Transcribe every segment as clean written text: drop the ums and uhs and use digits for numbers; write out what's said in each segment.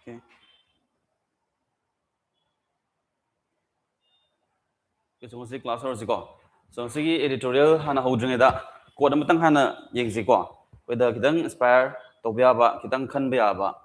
Okay. So this class or so this editorial hana hodring da code matang hana yengsi ko whether kitang inspire to ba kitang khan ba.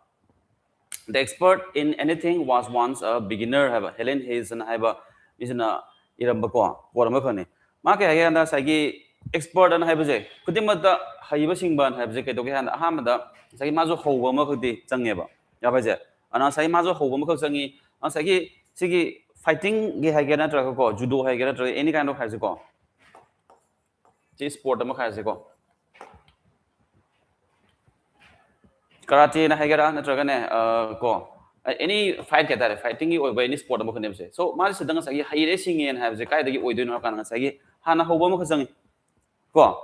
The expert in anything was once a beginner have Helen Hayes and have is na iramba ko code ma khane ma ke ya da sagi expert and have je kudimata haiba singban have je ke to ke hana ahamada sagi ma jo hoba ma khudi change ba ya ba je ana sagi ma jo hoba ma khak changi ana sagi sigi fighting ge hai gena tra ko judo hai gena tra any kind of hai ko chi sport ma khai ko karate na hai gera na tra ne ko any fight ke tare fighting gi oi any sport ma khane se so ma se dang sa gi hai re sing en have je kai da gi oi do na kan sa gi hana hoba ma khang ko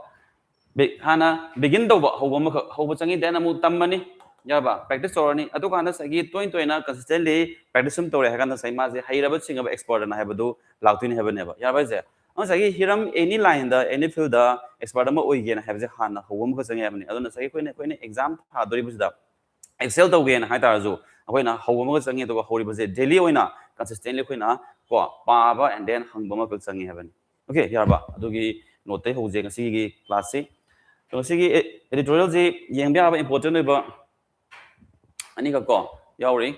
hana begin do ba hoba ma hoba changi den amu tammani ya ba practice orani atu kana sa gi toin na consistently practice sum tore ha kan sa ma je hai ra ba sing ba expert na ha ba do lautin ha ba ne ba ya ba je ang sa gi hiram any line da any field da expert ma oi ge na ha je hana hoba ma changi ha ba ne adu na sa gi koi ne exam tha dori bu da excel to ge na ha ta zo koi na hoba ma changi to ba hori ba je daily oi na consistently koi na ko pa ba and then hang ba ma ko changi ha ba ne okay ya ba adu gi note te ho je nga si gi class se so si gi editorial ji yeng bya ba important ba ani ka ko yauri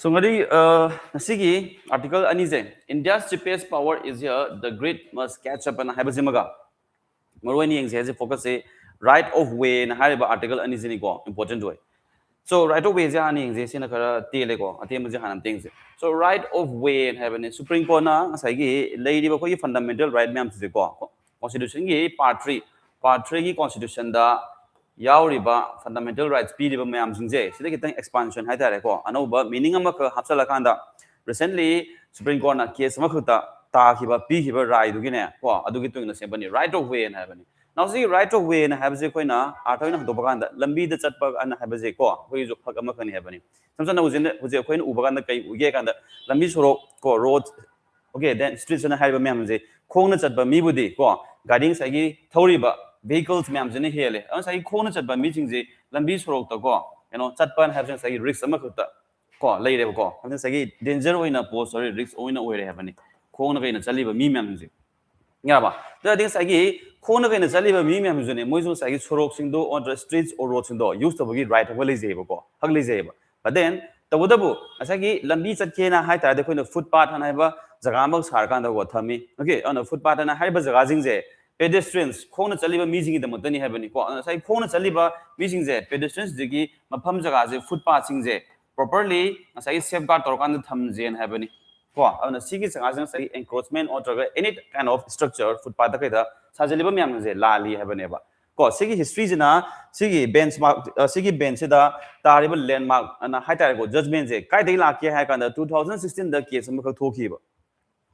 so ngari sigi article ani je India's cheapest power is here the grid must catch up and have jimaga marwani yeng je focus se right of way na hariba article ani je ni ko important way so right of way ja ani yeng je sina khara te le ko ate mu je hanam teng je so right of way and have ne supreme court na sai gi leiri ba ko gi fundamental right myam je ko constitution gi part 3 gi constitution da yauriba fundamental rights piriba mayam jingje sida kitang expansion hai tare ko anoba meaning ama ka hapsala kanda recently supreme court na case ma khuta ta khiba pi khiba right du gine ko adu gi tuing na sembani right of way na habani now see right of way na have je koina athoina do baganda lambi da chatpa an have je ko koi ju phak ama khani habani samsana ujine uje koina ubaganda kai uge kanda lambi soro ko road okay then streets na haiba mayam je khongna chatba mi budi ko guiding sai gi thoriba vehicles myam jene hele an sai khona chatba mi jing je lambi sorok ta ko chatpan have sai risk ama khutta ko leire ko an sai danger oina post sorry risk oina oire have ni khona kaina chaliba mi myam je nga ba da ding sai khona kaina chaliba mi myam jene moi jong sai sorok sing do on the streets or roads sing do use to be right of le je ko hak le je ba but then tabudabu asagi lambi chatke na hai ta de koina footpath han hai ba jaga mak sar kan da ko thami okay on footpath na hai ba jaga jing je pedestrians khona chaliba mi jingi damot ni habani ko sai khona chaliba mi jing je pedestrians digi mapham jaga je footpath sing je properly sai safeguard tor kan tham jen habani ko ana sigi jaga jang sai encroachment or any kind of structure footpath ka da sajaliba myam je lali habani ba ko sigi history jina sigi benchmark sigi bench da tariba landmark ana haitar ko judgment je kai dai la ke ha kan da 2016 da case ma ka thoki ba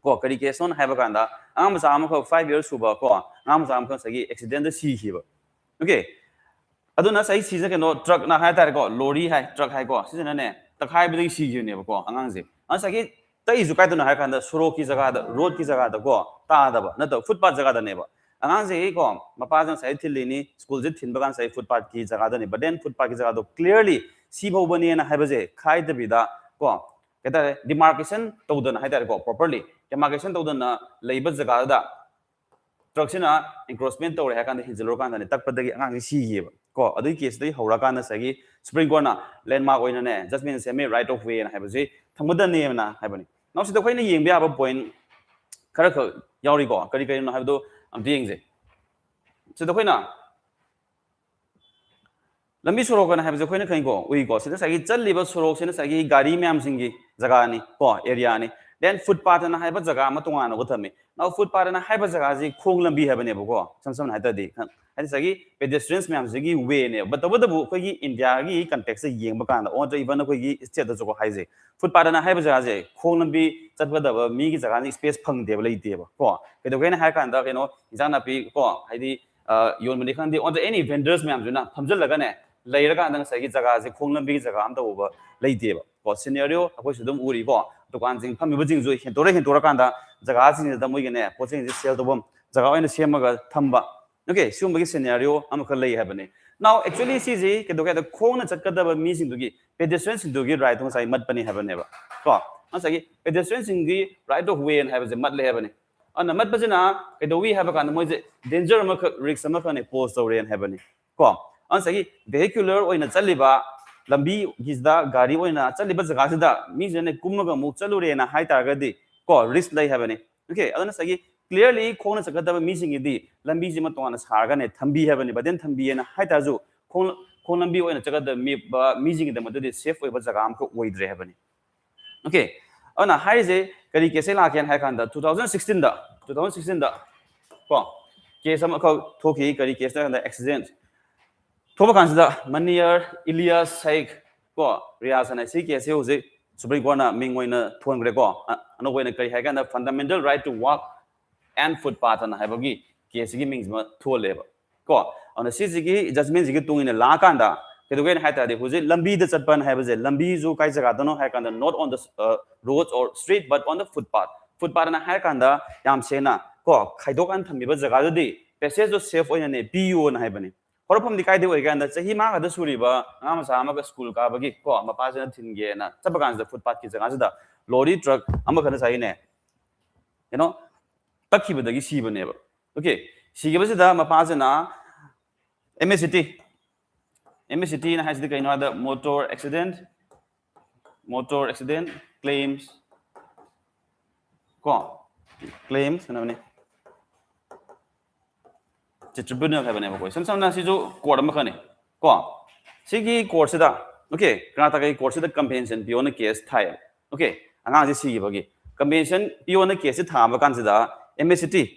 ko kari case on haiba kan da am sa am ko 5 years suba ko am sa am ko sagi accident da si hi ba okay aduna sai si je no truck na haitar ko lorry hai truck hai ko si na ne takhai bi si ji ne ba ko angang je an sagi tai ju kai da na ha kan da suro ki jaga da road ki jaga da ko ta da ba na to footpath jaga da ne ba angang je ko mapa jang sai thili ni school je thin bagan sai footpath ki jaga da ni but then footpath ki jaga do clearly si bau bani na haiba je khai da bi da ko kata demarcation to da na haitar ko properly demarcation to da na leiba jaga da truck sina encroachment to re ha kan da hinjalo kan da ni tak pa da gi angang si gi ba ko adu case dai hora kan na sai gi supreme court na landmark oina ne judgment se me right of way na haiba je thamada ne na haibani now si da khoi na yeng bya ba point khara kha yauri ko kari kari na haiba do am ding je so da khoi na lambi sorok na haibse khoina khain ko ui ko sina sagi challiba sorok sina sagi gari myam singi jaga ni ko area ni then footpath na haiba jaga ma tonga na ko thame now footpath na haiba jaga ji khong lambi haibane bo sam sam na haita di hai sagi pedestrians myam sigi way ne but the bu ko gi india gi context yeng ba kan on even ko gi state da ko haije footpath na haiba jaga je khong lambi chatba da mi gi jaga ni space phang de ba lai de ba ko ke do kai na hai kan da ke no jana pi ko haidi yon mani khang di on any vendors myam juna thamjal laga ne lairaga nang sagi jaga je khonglam bi jaga am da uba leiteba ko scenario akoi sudum uri bo dukan jing phami bujing ju hen tora kan da jaga jing da moi ne poching je sell dobom jaga oina semaga thamba okay sum bagi scenario am kha lei habane now actually si ji ke do ka da khongna chatkada ba mi sing dugi pedestrians sing dugi right to sai mat pani habane ba ko an sagi pedestrians sing gi right of way and have je mat le habane an mat bajina ke do wi have kan moi je danger am risk am kha ne post ore and habane ko an sagi vehicular oina chaliba lambi gizda gari oina chaliba jaga sida mi jene kumnaga mu chalure na hai targa di ko risk lai habane okay adana sagi clearly khona sakada mi singi di lambi jima tona sarga ne thambi habane baden thambi na hai ta ju khon lambi oina chagada mi jingi da madde safe oiba jaga am ko oidre habane okay ana hai je kari kese la kyan hai kan da 2016 da ko case am ko thoki kari case da accident Thoba kansida Maniyar Ilyas Saik ko Riyasana si ke se hoje Supreme Court na mingoina thongre ko ano koina kai haga na fundamental right to walk and footpath na habagi case gi mings ma tholeba ko ana si gi judgment gi tungina la kanda ke do gen haita de hoje lambi da chatpan habaje lambi jo kai jaga dano ha kanda not on the roads or street but on the footpath na ha kanda yam sena ko khaidok an thamiba jaga do di passage jo safe oina ne pu na habani Horapam di kai de oi ganda chahi ma ga suriba ngam sa ma ga school ka bagi ko ma pa jana thinge na chabagan da footpath ki jaga da lorry truck ama khana sai ne you know takhi badagi si bane ba okay si ge basida ma pa jana MSCT na has the kind of the motor accident claims na ne tribunal have never voice. Sometimes you court of mechanic. Go. Sigi course da. Okay. Kanataka course the comprehension beyond the case tire. Okay. And I see bagi. Comprehension beyond the case time consider MSCT.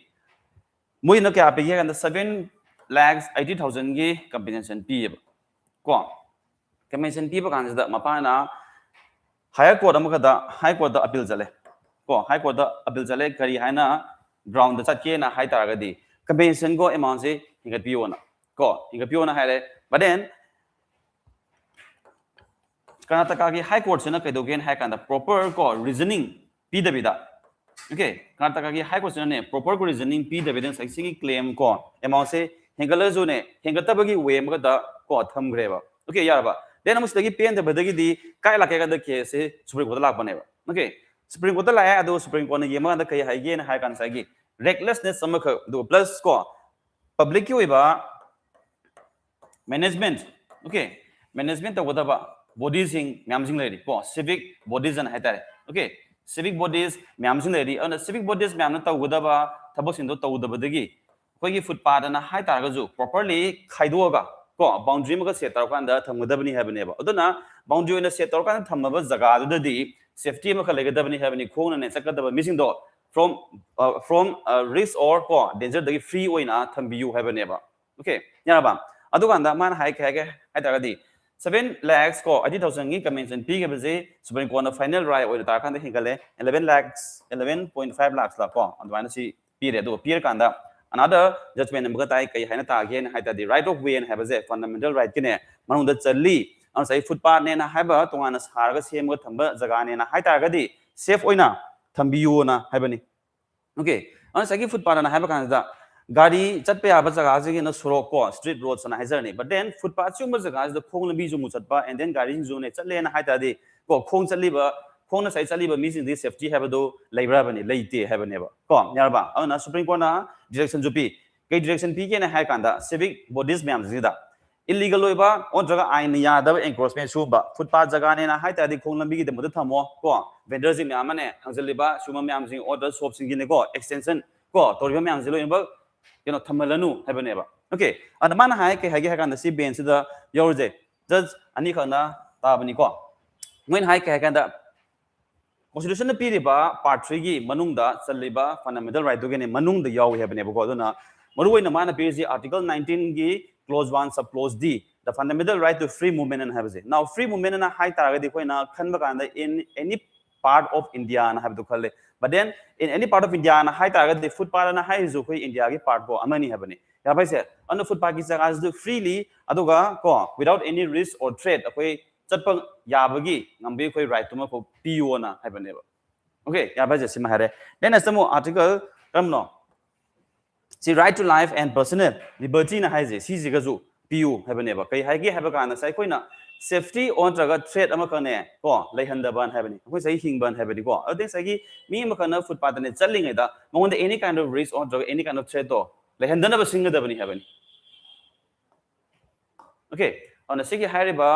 Muy no capi and the 7,80,000 gi comprehension P. Go. Comprehension people consider Mapana higher court amaka high court the appeal jale. Go high court the appeal jale kari haina ground the chatke na high taragadi. Comprehension go amount say hinga piona ko hinga piona hai but then Karnataka ki high court sena kaidogen hai kan the proper ko reasoning pwda okay Karnataka ki high court sena ne proper ko reasoning pwda sai sigi claim ko amount say hinga jo ne hinga tabagi way ma da ko tham greba okay yar ba then amus dagi pen da badagi di kai la ka da case supreme court la bane ba okay supreme court la ya do supreme court ne yema da kai hai gen hai kan sai gi recklessness samaka do plus ko public ki oiba management okay management ta wada ba bodies sing myam sing lady ko civic bodies an haitare okay civic bodies myam sing lady and civic bodies myam na ta wada ba thabok sin do ta wada badagi koi gi footpath na hai tar ga ju properly khaido ga ko boundary ma ga set tar kan da thamgadabani habane ba aduna boundary na set tar kan thamma jaga du di safety ma khalega dabani habani khong na ne sakadaba missing do from risk or ko danger the free oina thambiu habane ba okay yana ba adu kan da man hai ta di 7 lakhs ko 80,000 gi convention p ge baje supreme court na final right oina ta kan da hingale 11.5 lakhs la ko andwana si p re do p kan da another judgment number tai kai haina ta again hai ta di right of way and have a fundamental right kine manung da challi an sai footpath ne na haiba tongana sarga sem ga thamba jaga ne na hai ta ga di safe oina thambiu na haibani okay an sagi footpath na haiba kan da gari chatpe aba jaga ji na sorok ko street roads na haizar ne but then footpath chuma jaga ji da khong lambi ju mu chatpa and then gari ju ne chatle na haita di ko khong chali ba khong na sai chali ba mi jing di safety have do laibra bani leite have ne ba ko nyar ba ana supreme court na direction ju pi kai direction pi ke na hai kan da civic bodies myam ji da illegal oiba on jaga ain ya da enforcement su ba footpath jaga ne na haita di khong lambi gi de mu thamo ko vendors ji myam ne hangjali ba suma myam jing order shop sing gi ne ko extension ko toriba myam ji lo ba thamalanu habaneba. Okay, and man hai ke hagi hakan si ben sida yorje just ani khana tabani ko when hai ke hakan constitution na piriba part 3 gi manungda chaliba fundamental right dugene manungda yaw habane ko aduna maruina mana piri article 19 gi clause 1 sub clause d the fundamental right to free movement and have now free movement na hai taragadi koina khanba kanda in any part of India na have to khalle but then in any part of India na hai taragadi footpath na hai zo koi India gi part bo amani habane ya bhai se on the footpath gi jaga do freely aduga ko without any risk or threat akoi chatpa yabagi ngambe koi right to ma ko piu na habane okay ya bhai se sima hare then as the article no see right to life and personal liberty na hai je si jiga zo piu habane ba kai hai gi haba kana sai koi na safety on traga threat ama kane ko leihandaban habani koi sai hingban habani ko ade sai gi mi ma kana footpath ne challing da mongon any kind of risk on traga any kind of threat to leihandana ba singa dabani habani okay on a sigi hariba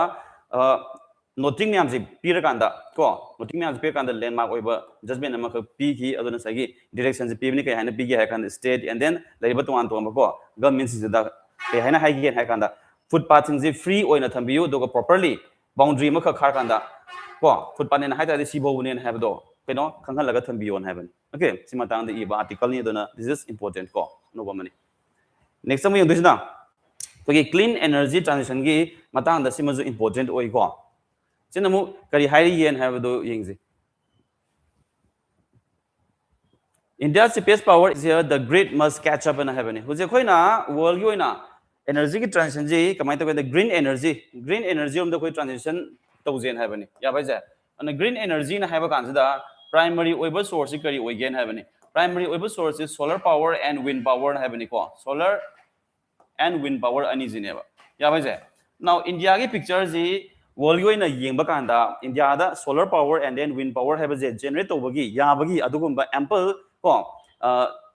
noting myam ji pira kanda ko noting myam ji pira kanda landmark oiba judgment ama ka pi ki aduna sai gi direction ji pi ni kai hana pi gi ha kanda state and then leiba to an to ma ko government ji da kai hana hai gi ha kanda footpath ji free oina thambiu do properly boundary ma kha khar kanda ko footpath ne hai ta si bo ne ha do kaino khang laga thambiu on heaven okay sima tang the iba article ni dona this is important ko no ba mani next time yung disna ko clean energy transition gi matang da sima ju important oi ko sinamu kari hai yen ha do yingji India's space power is here the great must catch up in heaven huje khoi na world gi oina energy ki transition ji kamai to the green energy om the koi transition to zen ha bani ya bai ja and green energy na ha ba kan da primary oiba source kari oi gen ha bani primary oiba source is solar power and wind power ha bani ko solar and wind power ani ji ne ba ya bai ja now India ki picture ji world gi oina yeng ba kan da India da solar power and then wind power ha ba je generate to bagi ya bagi adugumba ample ko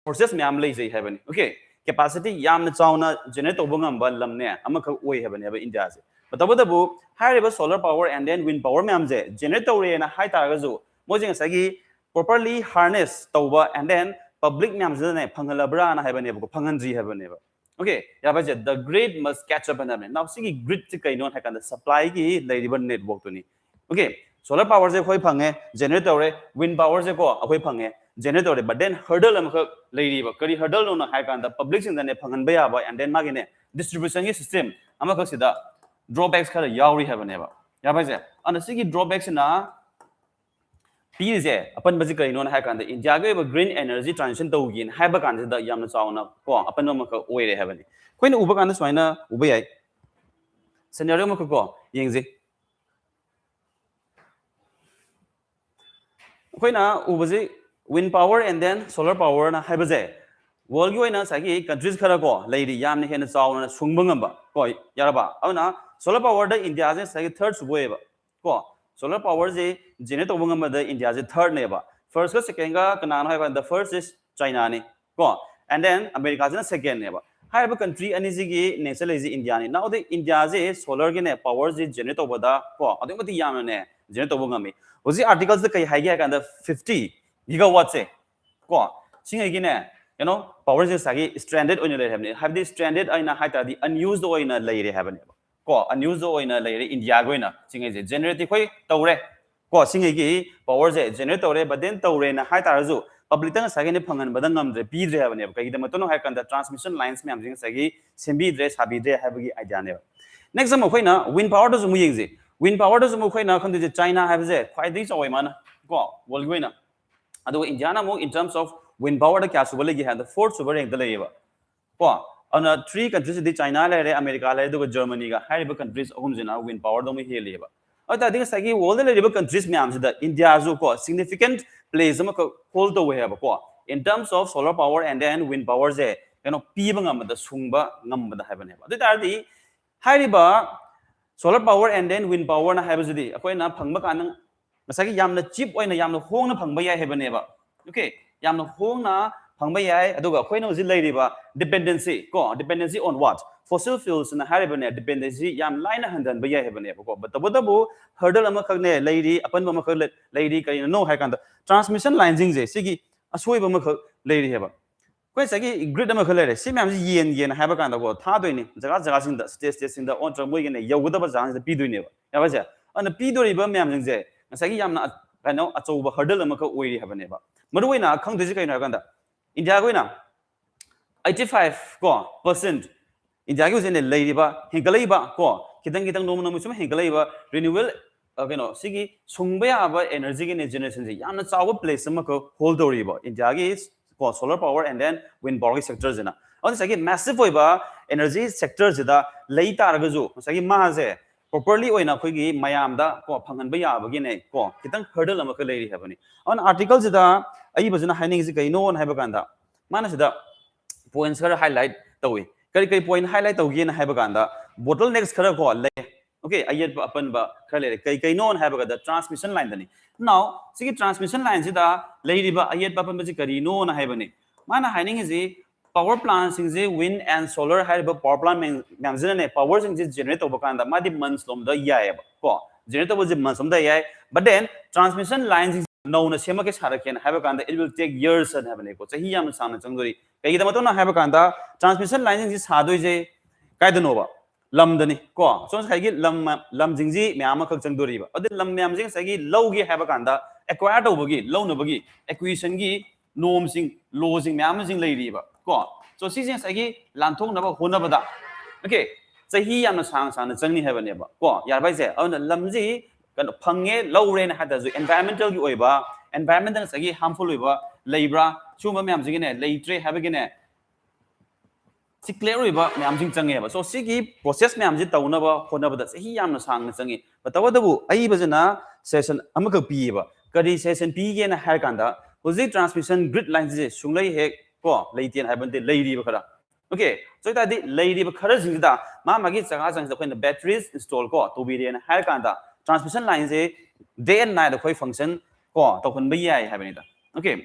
process myam lei jai ha bani okay capacity yamna chauna generate obungam ba lamne amaka oi habane ba India se batabu dabu hariba solar power and then wind power myam je generate tore na hai taraga ju mojing sagi properly harness tawba and then public myam je ne phangalabra na habane ba phanganji habane ba okay ya ba je the grid must catch up and now sigi grid se kai non ha kan supply gi leiriba network to ni okay solar power je khoi phange generate tore wind power je ko akhoi phange generator but then hurdle am ka leiri ba kari hurdle no na hai kan da public sin da ne phangan ba ya ba and then magine distribution gi system ama ka sida drawbacks khara yauri ha bane ba ya ba je ana sigi drawbacks na pi je apan baji kai no na hai kan da India ga ba green energy transition to gi hai ba kan da yam na chaw na ko apan no ma ka oi re ha bane koi na uba kan da swaina uba yai scenario ma ko yeng ji koi na uba ji wind power and then solar power na hai baje world gi oina sagi countries khara ko leiri yam ne hen chaw na sungbangam ba ko yaraba auna solar power da India je sagi third suboi ba ko solar power je generate obangam da India je third ne ba first ka second ga kana na hai ba the first is China ni ko and then America je second ne ba hai ba country ani ji gi nature le ji India ni now the India je solar gi ne power je generate obada ko adum ti yam ne generate obangam mi oji articles da kai hai ga kan da 50 gigawatt se ko singai gi ne power je sagi stranded oina le habne have this stranded aina haita the unused oina leire habne ko unused oina leire India goina singai je generate khoi tawre ko singai gi power je generate tawre but then tawre na haita razu public tang sagi ne phangan badang ngamdre pi dre habne kai da matono ha kan da transmission lines me amjing sagi sembi dre sabi dre habgi idea ne next am khoi na wind power do mu yeng je wind power do mu khoi na khon de China have je khwai dei chawai mana ko world goina ado India na mo in terms of wind power da kya subale gi hand the fourth super rank da leba ko on three countries di China le re America le do Germany ga high countries ahum jina wind power do me he leba ata ding sagi world le leba countries me am da India zo ko significant place ma ko hold the way ba ko in terms of solar power and then wind power je pi ba ngam da sungba ngam da ha ba ne ba da di high ba solar power and then wind power na ha ba judi akoi na phangba kan masagi yamna cheap oina yamna hongna phangba yai heba ne ba okay yamna hongna phangba yai aduga khoina ji leiri ba dependency on what fossil fuels na hariba ne dependency yam line handan ba yai heba ne ba ko but tabu hurdle ama khak ne leiri apan ba ma khak leiri kai no ha kan transmission line jing je sigi asoi ba ma khak leiri heba Quite say grid of color, see me yen have a kind of what hardware, Zagas in the states in the on Tramoyan, Yoga Bazan, the Pidu never. Never on the Pidu river memorizing there. And say I'm not, I know, it's over hurdle and we have a neighbor. Maduina, come to the Uganda. In Jaguina, 85% in Jagus in the Ladyba, Hinkaleba, Kitang no Musum Hinkaleba, renewal. Sigi Sungbaya energy in generation. Yam not our place some hold the in Jagi is solar power and then wind power sectors in a. On the second massive energy sectors the late Argazu, Sagi Maze, properly when a quiggy Mayamda, Pangan Baya begin Kitang hurdle a lady happening. On articles the I was in a hiding is no one habaganda. Manas the points her highlight the way. Kari point highlight again habaganda. Bottlenecks Kara okay, I get upon Kai no have the transmission line. Now, see transmission lines is the lady ba I get upon basically no one have any. Mana hiding is a power plants in the wind and solar have power plant manzana powers in this generator bokanda madi months from the yay. Generator was a month from the yay, but then transmission lines is known as Shemake Hurricane have a kanda, it will take years and have an echo. So he am son and Sanguri. Kaidamatona have a kanda, transmission lines is Hadoje Kaidanova. Lamdani ko so sagi lam jingji myama khak changdori ba adi lam myam jing sagi logi haba kanda acquire to bagi low no bagi acquisition gi norm sing law sing myam sing lady ba ko so si jing sagi lanthong na ba hona ba da okay sahi yam na sang sang na changni haba ne ba ko yar bai se on lam ji kan phange low rain ha da ju environmental gi oi ba environmental sagi harmful oi ba leibra chuma myam jing ne leitre haba gi ne si clear riba myam jing change ba so sigi process myam ji tawna ba khona ba da hi yam na sang na change ba tawa dabu ai ba jana session amaka pi ba kari session pi ge na har kanda hoji transmission grid lines je sunglai he ko leitian ha ban de leiri ba khara okay so ta di leiri ba khara jing da ma ma gi changa chang da khoi na batteries install ko to bi re na har kanda transmission lines je day and night da khoi function ko to khun ba yai ha ba ni da okay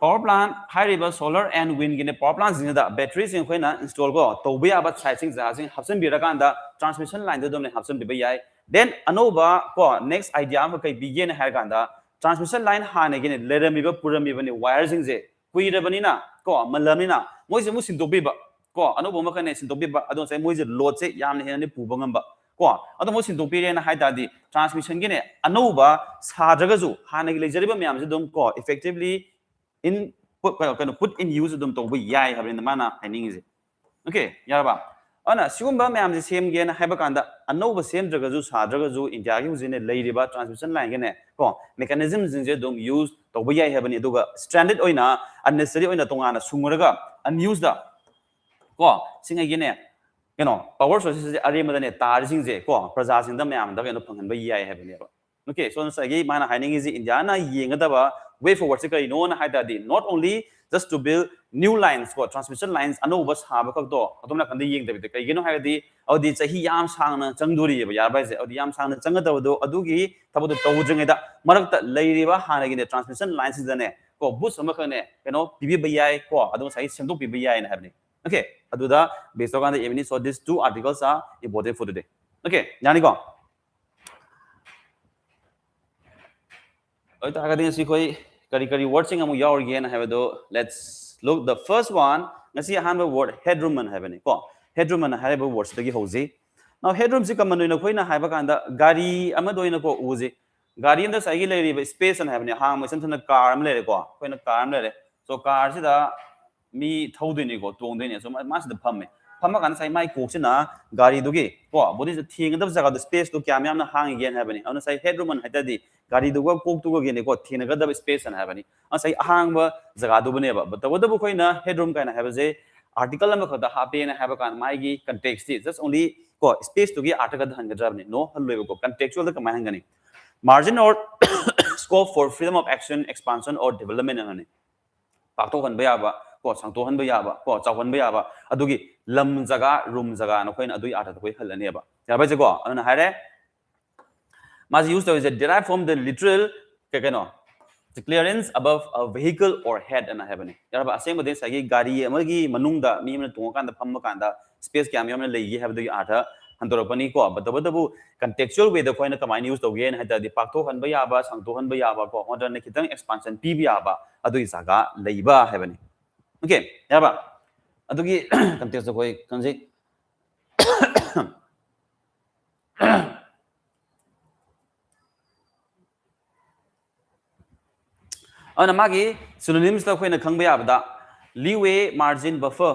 power plant high river solar and wind in the power plants in the batteries in when install go to be about sizing zazing hapsen birakanda transmission line the dom hapsen be yai then anova ko next idea ma kai begin ha ganda transmission line han again lerami ba purami bani wires in je kuira bani na ko malami na moi je mu sin to be ba ko anova ma kan sin to be ba adon sai moi je load se yam ne ne pu bangam ba ko adon mo sin to be na ha da di transmission gi ne anova sa jaga ju han gi le jari ba myam je dom ko effectively in put in use them to we yai have in the mana hiding is okay yaraba ana sigumba myam the same gen haiba kanda anova same dragazu sa dragazu india gi usine leidiba transmission line gene ko mechanisms je dom use to we yai have ni duga stranded oina unnecessary oina tongana sunguraga unused da ko singa gene power sources are madane tar sing je ko praja sing da myam da phangan ba yai have ni okay so sa gi mana hiding is india na yengadaba way forward se no na haida di not only just to build new lines for transmission lines ano bas ha ba ka do atomna kan yeng da kai gino ha di audi chahi yam sang na changduri ba yar bai se audi yam sang na chang da do adugi tabu to jeng da marak ta leiri ba ha na gi transmission lines da ne ko bus ma ka ne pibi ba yai ko adu sai semdok pibi yai na habni okay adu da based on the evidence so these two articles are important for today okay yani ko oi ta ga din si koi kari wording amu yaw again have do let's look the first one ngasi hanba word headroom man have ni ko headroom man have words tagi hoji now headroom si kaman na khoina haiba kanda gari ama doina ko uji gari inda sai gi le ri space an have ni hang ma san car am le ko khoina car am le so car si da mi thodoi ni ko tong doi ni so ma si da pham kan sai mai ko sina gari dugi ko body the thing da jaga the space to kya am na hang again have ni on sai headroom man hata di gari duga kok tu ge ne ko thina ga da space an have ni on sai hang ba jaga du bane ba but da bu koi na headroom kind have je article am ko da happy na have kan mai gi context is just only ko space to gi article da hang ga ni no hallo ko contextual da ka mai hang ni margin or scope for freedom of action expansion or development ani pak to kan ba ya ba ko sang to han ba ya ba ko chaw han ba ya ba adugi lam jaga room jaga na khoin adui ata koi hal ani ba ya ba je ko ana hare mas used is derived from the literal the clearance above a vehicle or head and have ani ya ba asem de sagi gari amagi manung da mi man tong kan da pham kan da space kyam yam na lei gi have the ata handoropani ko but bu contextual way the khoina kamai use to again had the pak to han ba ya ba sang to han ba ya ba ko order ne kitang expansion p bi ya ba adui jaga leiba have ani Okay, yaba adugi context ko kanji ana magi synonyms ta khoina khangba yabda leeway, margin, buffer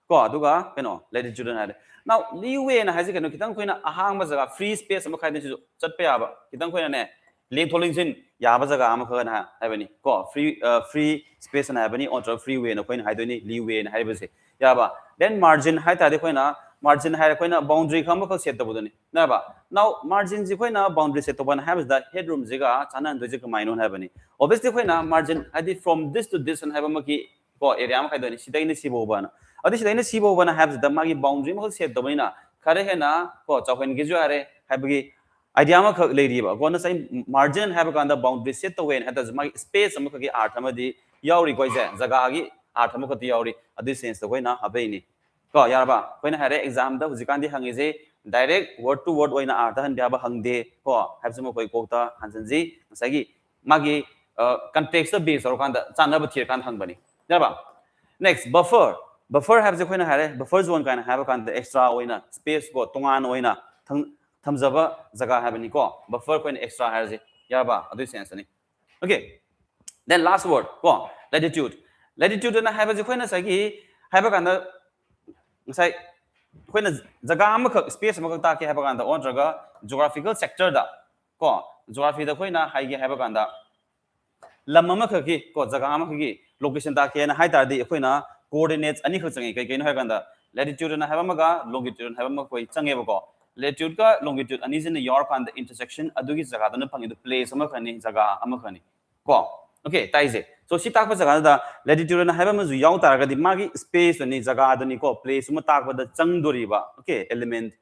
ko aduga keno latitude na now leeway na haji keno kitang khoina ahang ba jaga free space ama khaidin chu chatpa yaba kitang khoina ne leng tholing sin yaba jaga ama khana habani ko free space na habani or free way na khoina haidoni leeway na haibase yaba then margin hai ta de khoina margin hai khoina boundary kham ko set tabudani na ba now margin ji khoina boundary set taban habs the headroom jiga chana ando ji kamai non habani obviously khoina margin adi from this to this and have maki ko area ma khaidoni sidai ni sibo bana adi sidai ni sibo bana habs the magi boundary ma set tabani na khare hena ko chawhen gi ju are habagi idea ma khak lei ri ba ko na sai margin have kan the boundary set to when hata magi space ma khagi art ma di yauri ko je jaga gi art ma khati yauri adi sense to khoina habai ni ko yaraba khoina hare exam da hujikan di hangi je direct word to word oina art han dia ba hangde ko habsmo koi ko ta hansan ji sagi magi context based or kan da chana ba thir kan hang bani yaraba next buffer have je khoina hare buffer zone kan have kan da extra oina space ko tongan oina thamjaba jaga have ni ko buffer koina extra hare je yaraba adu sense ni okay then last word ko latitude na have je khoina sagi have kan da sai khoina jaga ama khak space ama khak ta ke have kan da on jaga geographical sector da ko geography da khoina hai ge have kan da lam ama khak ki ko jaga ama khak ki location ta ke na hai ta di khoina coordinates ani khak changi kai kai no hai kan da latitude na have ama ga longitude na have ama koi change ba ko latitude ka longitude ani jin your kan the intersection adugi jaga da na phangi the place ama khani jaga ama khani ko okay taise so si tak pa jaga da latitude na have ama ju yaw tar ga di magi space ni jaga da ni ko place ma tak ba da chang dori ba okay element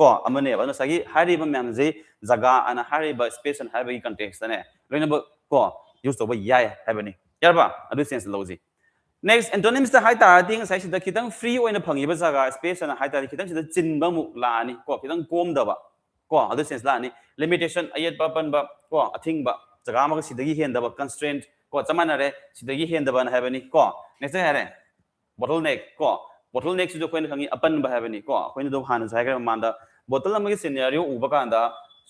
ko amane ba na sagi hari ba myam je jaga ana hari ba space and have context ne loina ba ko use to ba yai have ni yarba adu sense logi next antonyms da hai tar ding sai si da kitang free oina phangi ba jaga space and hai tar kitang si da chin ba mu la ni ko kitang kom da ba ko adu sense la ni limitation ayat ba pan ba ko athing ba jaga ma si da gi hen da ba constraint ko chamana re sidagi hen da ban have ni ko next hare bottleneck ko bottleneck su jo koin khangi apan ba have ni ko koin do han sai ga man da bottle am gi scenario uba kan da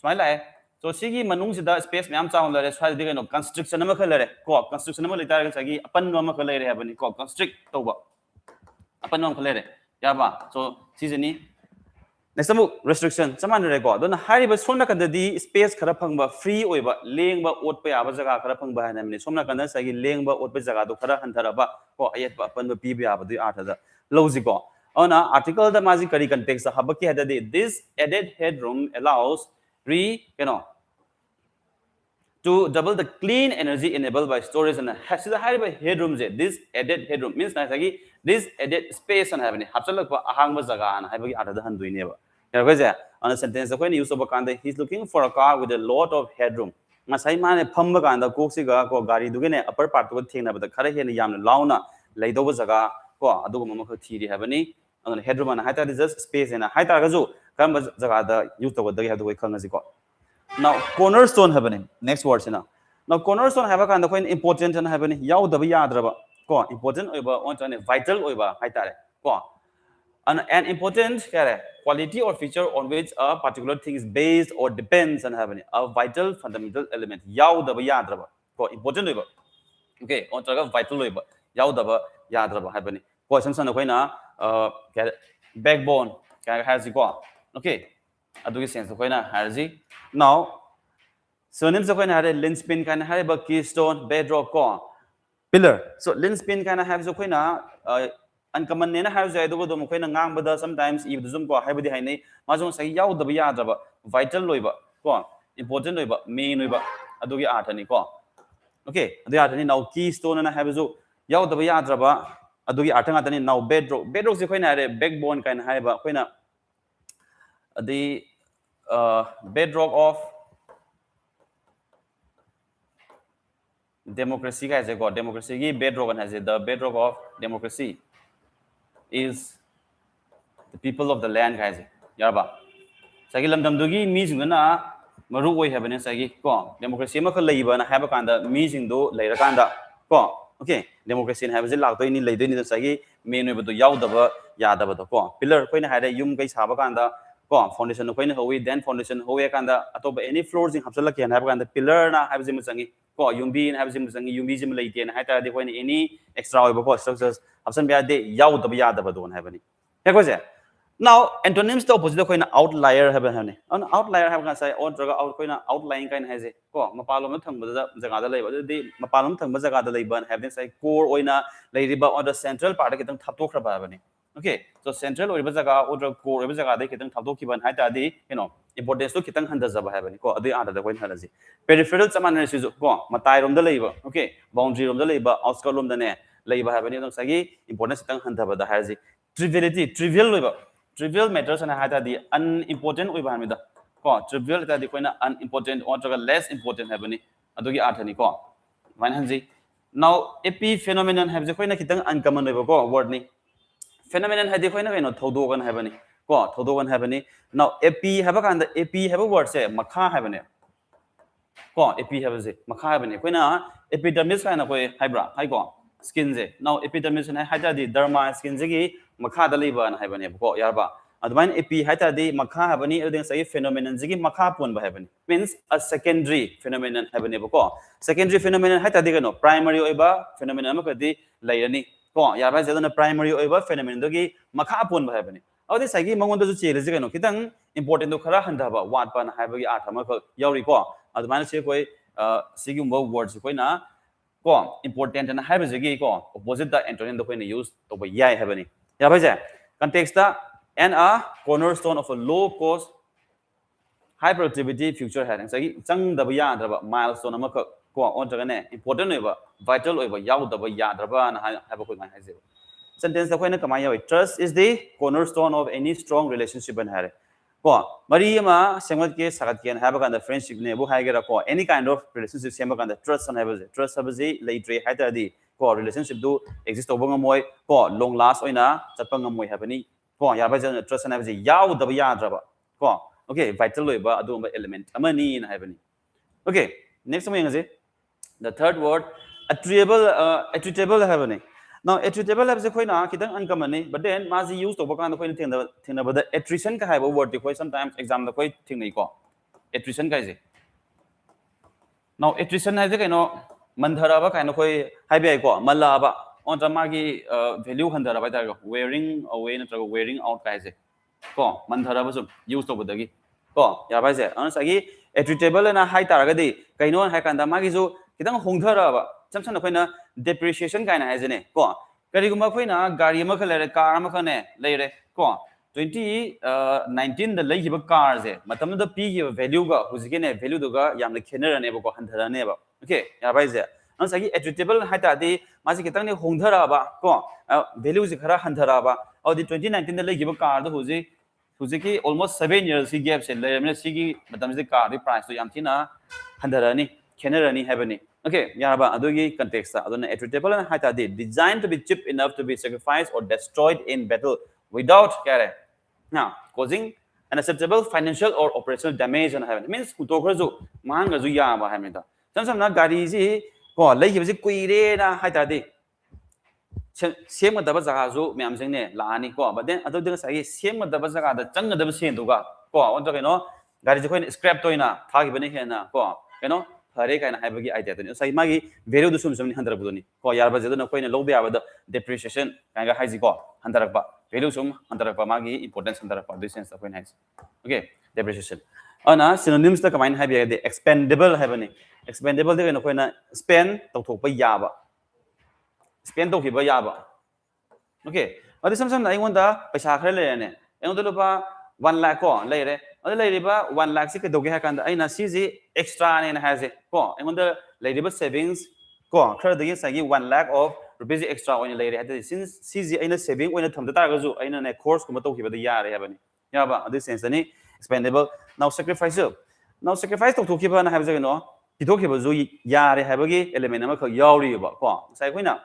smile lai so sigi manung sida space myam chaung la re sai de no construction ma khale re ko construction ma litar ga sagi apan no ma khale re have ni ko constrict to ba apan no khale re ya ba so season ni next amu restriction chaman re ko don hari ba somna kan di space khara phang ba free oi ba leng ba ot pa ya ba jaga khara phang ba na ni somna kan sa gi leng ba ot pa jaga do khara han thara ba ko ayat ba pan ba pi ba ba di art da logic ko ona article da magic kari context ha ba ki hada di this added headroom allows to double the clean energy enabled by storage and has the hari ba headroom je this added headroom means na sa gi this added space and have ni hapchalak ba ahang ba jaga na ha ba gi art da han duine ba on a sentence when use of a kanda he's looking for a car with a lot of headroom masai mane phamba kanda koksiga ko gari dugene upper part to thing na ba khare hen yam launa leido ba jaga ko adu ma ma thiri habani on headroom and haita is just space and haita ga ju kam jaga da use to da ha do khanga ji ko now cornerstone habani next words now cornerstone have a kanda ko important and habani yaw da ba yadra ba ko important oi ba on vital oi ba haita ko an important quality or feature on which a particular thing is based or depends on having a vital fundamental element yaw da ba yadra ba ko important oi ba okay on traga vital oi ba yaw da ba yadra ba habani ko samsan ko na backbone has ko okay adu gi sense ko na has now synonyms ko na linchpin kan ha ba keystone bedrock ko pillar so linchpin kan have ko na uncommon ne na ha jai do do mo koina ngang bada sometimes if the zoom ko ha badi hai nei ma jong sai yaw da ba ya da ba vital loiba ko important loiba main loiba adu gi art ni ko okay adu art ni now keystone na ha zo yaw da ba ya da ba adu gi art nga tani now bedrock se koina re backbone kind ha ba koina the bedrock of democracy guys I got democracy gi bedrock and has the bedrock of democracy is the people of the land guys yarba sagi lamdam dugi mi jing na maru oi habane sagi ko democracy ma kha leiba na haba kanda mi jing do leira kanda ko okay democracy have je lak toini lei doini sagi main oiba do yaudaba yadaba do ko pillar koina hare yum kai saba kanda ko foundation koina howi then foundation howe kanda atoba any floors in hapsala ke na kanda pillar na have je musangi ko yumbi na have je musangi yumbi jim lei ten haita de koina any extra oiba ko structures option bya de yaudaba yadaba do have ni ya ko je now antonyms the opposite koina outlier have ni an outlier have kan sai on draga out koina outlying kind has ko mapalom na thang bada jaga da leiba de mapalom thang ba jaga da leiba have then sai core oina leiriba on the central part kitang thaptok khra ba ni okay so central oiba jaga or core oiba jaga de kitang thaptok ki ban hai ta di importance to kitang handa jaba have ni ko adu ada da koina halaji peripheral chaman ne sizu ko matai rom da leiba okay boundary rom da leiba outskirt rom da ne leiba have ni dong sagi importance kitang handa ba da haji triviality trivial oiba trivial matters and hata the unimportant oiba hamida ko trivial ta di koina unimportant or less important have ni adugi athani ko man hanji now epi phenomenon have je koina kitang uncommon oiba ko word ni phenomenon hadi koina kaino thodogan have ni ko thodogan have ni now epi have kan the epi have a word say makha have ni ko epi have je makha have ni koina epidermis kaina koi haibra hai ko skin je now epidermis na hata di derma skin je gi makha da leiba na haibani ko yarba adwain epi haita di makha habani udeng sai phenomenon jigi makha pon ba habani means a secondary phenomenon habani ko secondary phenomenon haita di no primary oiba phenomenon ma kadi lairani ko yarba jadana primary oiba phenomenon dogi makha pon ba habani adi sai gi mangon da ju chele jigi no kitang important do khara handa ba wat pa na haibagi athama ko yauri ko adwain se koi sigumbo words ko na ko important na haiba jigi ko opposite the antonym do ko na use to ba yai habani ya bhai jai context and a cornerstone of a low cost high productivity future heading sagi chang da ba ya da ba milestone ma ko on jaga ne important oiba vital oiba yaw da ba ya da ba na ha ba ko ngai haje sentence da ko na kamai yawi trust is the cornerstone of any strong relationship and hare ko mari ma semgat ke sagat ke ha ba kan da friendship ne bu ha gera ko any kind of relationship sem ba kan da trust on have trust have je leitre ha ta di ko relationship do exist over ngam ko long last oina chatpa ngam moi habani ko ya ba jan trust na ba je yaw da ba ya dra ba ko okay vital loiba adu ba element amani na habani okay next mo yangase the third word attributable habani now attributable have je koina kidang uncommon ni but then ma ji use to ba kan ko ni thingna ba the attrition ka haiba word ko sometimes exam da ko thingnai ko attrition ka je now attrition ha je kaino mandharaba kaino koi haibai ko malaba on tamagi value handharaba ta wearing away na wearing out kai je ko mandharaba sum use to bodagi ko ya bai je an sagi attributable na hai taraga di kaino hai kanda magi jo kitang hongtharaba chamsan koina depreciation kaina hai je ne ko kariguma koina gari ma khalere car ma khane leire ko 2019 da leihiba car je matam da pi gi value ga huzike ne value do ga yamna khenera ne ba ko handhara ne ba okay ya bai je an sagi attributable haita di ma ji kitang ne hongthara ba ko value ji khara handhara ba audi 2019 da leihiba car da huziki almost 7 years ki gap se le me sigi matam ji car di price to yam thina handhara ni khenera ni habani okay ya ba adogi context adona attributable haita di designed to be cheap enough to be sacrificed or destroyed in battle without care now causing unacceptable financial or operational damage on having means to khaju mahanga ju ya ba hamida sam na gari ji ko lei gi ji kuire na haita di sema da ba jaga ju myam jing ne la ani ko but then adu de sai sema da ba jaga da chang da ba sen du ga ko on to no gari ji ko scrap toina thagi bani he na ko hare kaina haibagi idea tani sai magi value du sum ni handar budoni ko yar ba jedo na koina lobe abada depreciation kaga haiji ko handar ba value sum handar ba magi importance handar ba this sense koina haiji okay depreciation ana synonyms ta kamain haibi de expendable haibani expendable de koina spend tawthok ba ya ba spend to ba ya ba okay adi sam na ingon da paisa khare le ne ingon do ba 1 lakh ko leire adi leire ba 1 lakh si ke doge ha kan da aina si ji extra ne na ha je ko ingon da leire ba savings ko khare da sagi 1 lakh of rupees extra on leire ha since si ji aina saving oina tham da ta ga ju aina ne course ko ma to ki ba da ya re ha bani ya ba adi sense ni expendable now sacrifice to ki ba na ha je no ki to ki ba ju ya re ha ba gi element ma ko yaw ri ba ko sai ko na